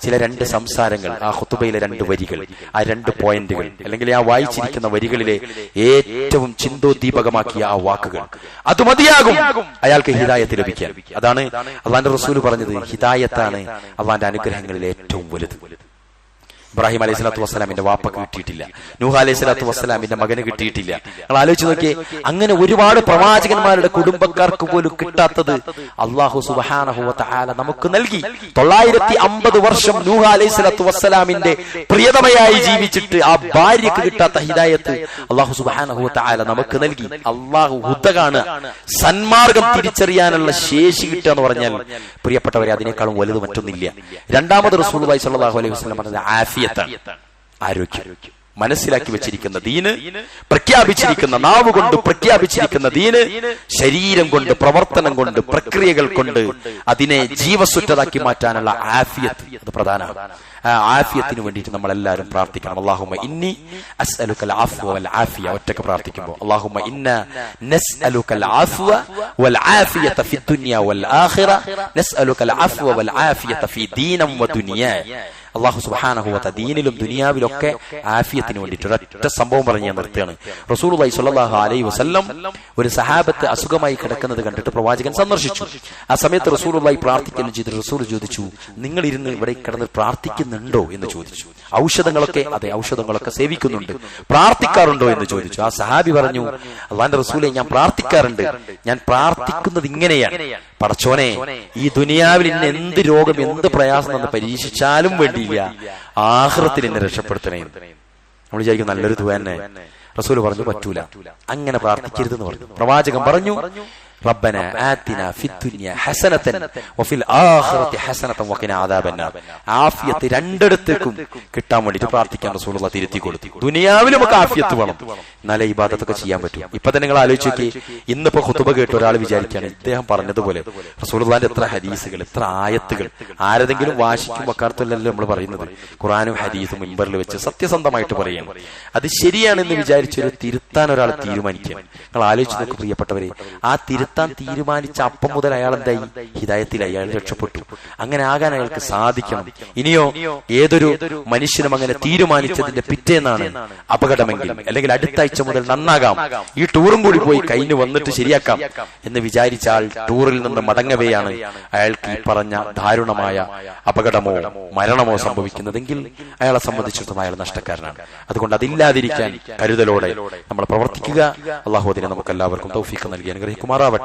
ചില 2 സംസാരങ്ങൾ, ആ ഖുതുബയിലെ 2 വരികൾ, ആ 2 പോയിന്റുകൾ, അല്ലെങ്കിൽ ആ വായിച്ചിരിക്കുന്ന വരികളിലെ ഏറ്റവും ചിന്തോദ്ദീപകമാക്കിയ ആ വാക്കുകൾ, അത് മതിയാകും അയാൾക്ക് ഹിദായത്ത് ലഭിക്കാൻ. അതാണ് അള്ളാന്റെ റസൂല് പറഞ്ഞത്, ഹിദായത്താണ് അള്ളാന്റെ അനുഗ്രഹങ്ങളിൽ ഏറ്റവും വലുത്. ഇബ്രാഹിം അലൈഹി സ്വലാത്തു വസ്സലാമിന്റെ വാപ്പക്ക് കിട്ടിയിട്ടില്ല, നൂഹ് അലൈഹി സ്വലാത്തു വസ്സലാമിന്റെ മകന് കിട്ടിയിട്ടില്ല. നിങ്ങൾ ആലോചിച്ച് നോക്കിയേ, അങ്ങനെ ഒരുപാട് പ്രവാചകന്മാരുടെ കുടുംബക്കാർക്ക് പോലും കിട്ടാത്തത് അല്ലാഹു സുബ്ഹാനഹു വ തആല നമുക്ക് നൽകി. 950 വർഷം നൂഹ് അലൈഹി സ്വലാത്തു വസ്സലാമിന്റെ പ്രിയതമയായി ജീവിച്ചിട്ട് ആ ഭാര്യക്ക് കിട്ടാത്ത ഹിദായത്ത് അല്ലാഹു സുബ്ഹാനഹു വ തആല നമുക്ക് നൽകി. അല്ലാഹു ഹുദ കാണുക, സന്മാർഗം തിരിച്ചറിയാനുള്ള ശേഷി കിട്ടുക എന്ന് പറഞ്ഞാൽ പ്രിയപ്പെട്ടവരെ, അതിനേക്കാളും വലുത് മറ്റൊന്നില്ല. രണ്ടാമത് റസൂലുള്ളാഹി സ്വല്ലല്ലാഹു അലൈഹി വസല്ലം പറഞ്ഞ ആരോഗ്യം, മനസ്സിലാക്കി വെച്ചിരിക്കുന്ന ദീന്, പ്രഖ്യാപിച്ചിരിക്കുന്ന നാവ് കൊണ്ട് പ്രഖ്യാപിച്ചിരിക്കുന്ന ദീന്, ശരീരം കൊണ്ട്, പ്രവർത്തനം കൊണ്ട്, പ്രക്രിയകൾ കൊണ്ട് അതിനെ ജീവസുറ്റതാക്കി മാറ്റാനുള്ള ആഫിയത്ത്, അത് പ്രധാനമാണ്. ആ ആഫിയത്തിന് വേണ്ടിയിട്ട് നമ്മൾ എല്ലാവരും പ്രാർത്ഥിക്കണം. അല്ലാഹുമ്മ ഇന്നി അസ്അലുക്കൽ അഫ്വ വൽ ആഫിയ. ഒറ്റക്ക് പ്രാർത്ഥിക്കുമ്പോൾ അല്ലാഹുമ്മ ഇന്നാ നസ്അലുക്കൽ അഫ്വ വൽ ആഫിയത ഫി ദുനിയ വൽ ആഖിറ നസ്അലുക്കൽ അഫ്വ വൽ ആഫിയത ഫി ദീനം വ ദുനിയ. അല്ലാഹു സുബ്ഹാനഹു വ തആല ദീനിലും ദുനിയാവിലൊക്കെ ആഫിയത്തിന് വേണ്ടിയിട്ട് ഒരൊറ്റ സംഭവം പറഞ്ഞ് ഞാൻ നിർത്തുകയാണ്. റസൂലുള്ളാഹി സ്വല്ലല്ലാഹു അലൈഹി വസല്ലം ഒരു സഹാബത്ത് അസുഖമായി കിടക്കുന്നത് കണ്ടിട്ട് പ്രവാചകൻ സന്ദർശിച്ചു. ആ സമയത്ത് റസൂലുള്ളാഹി പ്രാർത്ഥിക്കുകയും ചെയ്തു. റസൂൽ ചോദിച്ചു, നിങ്ങൾ ഇരുന്ന് ഇവിടെ കിടന്ന് പ്രാർത്ഥിക്കുന്നില്ല സേവിക്കുന്നുണ്ടോ എന്ന് ചോദിച്ചു. ഔഷധങ്ങളൊക്കെ, അതെ ഔഷധങ്ങളൊക്കെ സേവിക്കുന്നുണ്ട്. പ്രാർത്ഥിക്കാറുണ്ടോ എന്ന് ചോദിച്ചു. ആ സഹാബി പറഞ്ഞു, അള്ളാന്റെ റസൂലെ, ഞാൻ പ്രാർത്ഥിക്കാറുണ്ട്. ഞാൻ പ്രാർത്ഥിക്കുന്നത് ഇങ്ങനെയാണ്: പടച്ചോനെ, ഈ ദുനിയാവിൽ ഇന്ന് എന്ത് രോഗം, എന്ത് പ്രയാസം എന്ന് പരീക്ഷിച്ചാലും വേണ്ടിയില്ല, ആഖിറത്തിൽ എന്നെ രക്ഷപ്പെടുത്തണേ. നമ്മൾ വിചാരിക്കും നല്ലൊരു ദുആ തന്നെ. റസൂൽ പറഞ്ഞു പറ്റൂല, അങ്ങനെ പ്രാർത്ഥിക്കരുതെന്ന് പറഞ്ഞു. പ്രവാചകൻ പറഞ്ഞു, റബ്ബന ആതിന ഫിദ്ദുനിയ ഹസനതൻ വഫിൽ ആഖിറതി ഹസനതൻ വഖിന അദാബന്നാർ. ആഫിയത്ത് രണ്ടിടത്തേക്കും കിട്ടാൻ വേണ്ടിയിട്ട് പ്രാർത്ഥിക്കാൻ റസൂലുള്ളാഹി തിരുത്തി കൊടുത്തു. ദുനിയാവിലും നമുക്ക് ആഫിയത്ത് വേണം, എന്നാലേ ഇബാദത്തൊക്കെ ചെയ്യാൻ പറ്റും. ഇപ്പൊ തന്നെ നിങ്ങൾ ആലോചിച്ച് നോക്കി, ഇന്നിപ്പോ ഖുതുബ കേട്ട് ഒരാൾ വിചാരിക്കുകയാണ് ഇദ്ദേഹം പറഞ്ഞതുപോലെ റസൂലുള്ളാഹിന്റെ എത്ര ഹദീസുകൾ, എത്ര ആയത്തുകൾ, ആരെതെങ്കിലും വാശിക്കും വക്കാർത്തല്ലല്ലോ നമ്മൾ പറയുന്നത്. ഖുർആനും ഹദീസും മിമ്പറിൽ വെച്ച് സത്യസന്ധമായിട്ട് പറയണം. അത് ശരിയാണെന്ന് വിചാരിച്ചൊരു തിരുത്താൻ ഒരാൾ തീരുമാനിക്കുക. നിങ്ങൾ ആലോചിച്ച് നോക്ക് പ്രിയപ്പെട്ടവരെ, ആ തിരുത്താൻ തീരുമാനിച്ച അപ്പം മുതൽ അയാൾ എന്തായി? ഹിദായത്തിലായി, അയാൾ രക്ഷപ്പെട്ടു. അങ്ങനെ ആകാൻ അയാൾക്ക് സാധിക്കണം. ഇനിയോ ഏതൊരു മനുഷ്യനും അങ്ങനെ തീരുമാനിച്ചതിന്റെ പിറ്റേന്നാണ് അപകടമെങ്കിൽ, അല്ലെങ്കിൽ അടുത്ത ആഴ്ച മുതൽ നന്നാകാം, ഈ ടൂറും കൂടി പോയി കഴിഞ്ഞു വന്നിട്ട് ശരിയാക്കാം എന്ന് വിചാരിച്ചാൽ ടൂറിൽ നിന്ന് മടങ്ങവെയാണ് അയാൾക്ക് ഈ പറഞ്ഞ ദാരുണമായ അപകടമോ മരണമോ സംഭവിക്കുന്നതെങ്കിൽ അയാളെ സംബന്ധിച്ചിടത്തോളം അയാൾ നഷ്ടക്കാരനാണ്. അതുകൊണ്ട് അതില്ലാതിരിക്കാൻ കരുതലോടെ നമ്മൾ പ്രവർത്തിക്കുക. അള്ളാഹു അതിനെ നമുക്ക് എല്ലാവർക്കും തൗഫീഖ് നൽകി അനുഗ്രഹിക്കുമാറാവട്ടെ.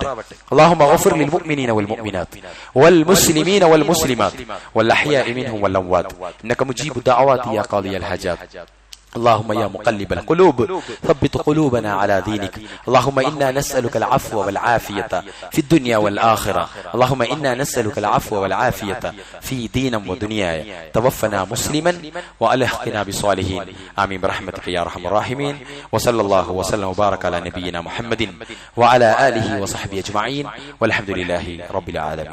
اللهم اغفر للمؤمنين والمؤمنات والمسلمين والمسلمات والأحياء منهم والأموات إنك مجيب الدعوات يا قاضي الحاجات. اللهم يا مقلب القلوب ثبت قلوبنا على دينك. اللهم إنا نسألك العفو والعافية في الدنيا والآخرة. اللهم إنا نسألك العفو والعافية في دين ودنيا. توفنا مسلما وألحقنا بالصالحين. آمين برحمتك يا أرحم الراحمين. وصلى الله وسلم وبارك على نبينا محمد وعلى آله وصحبه أجمعين والحمد لله رب العالمين.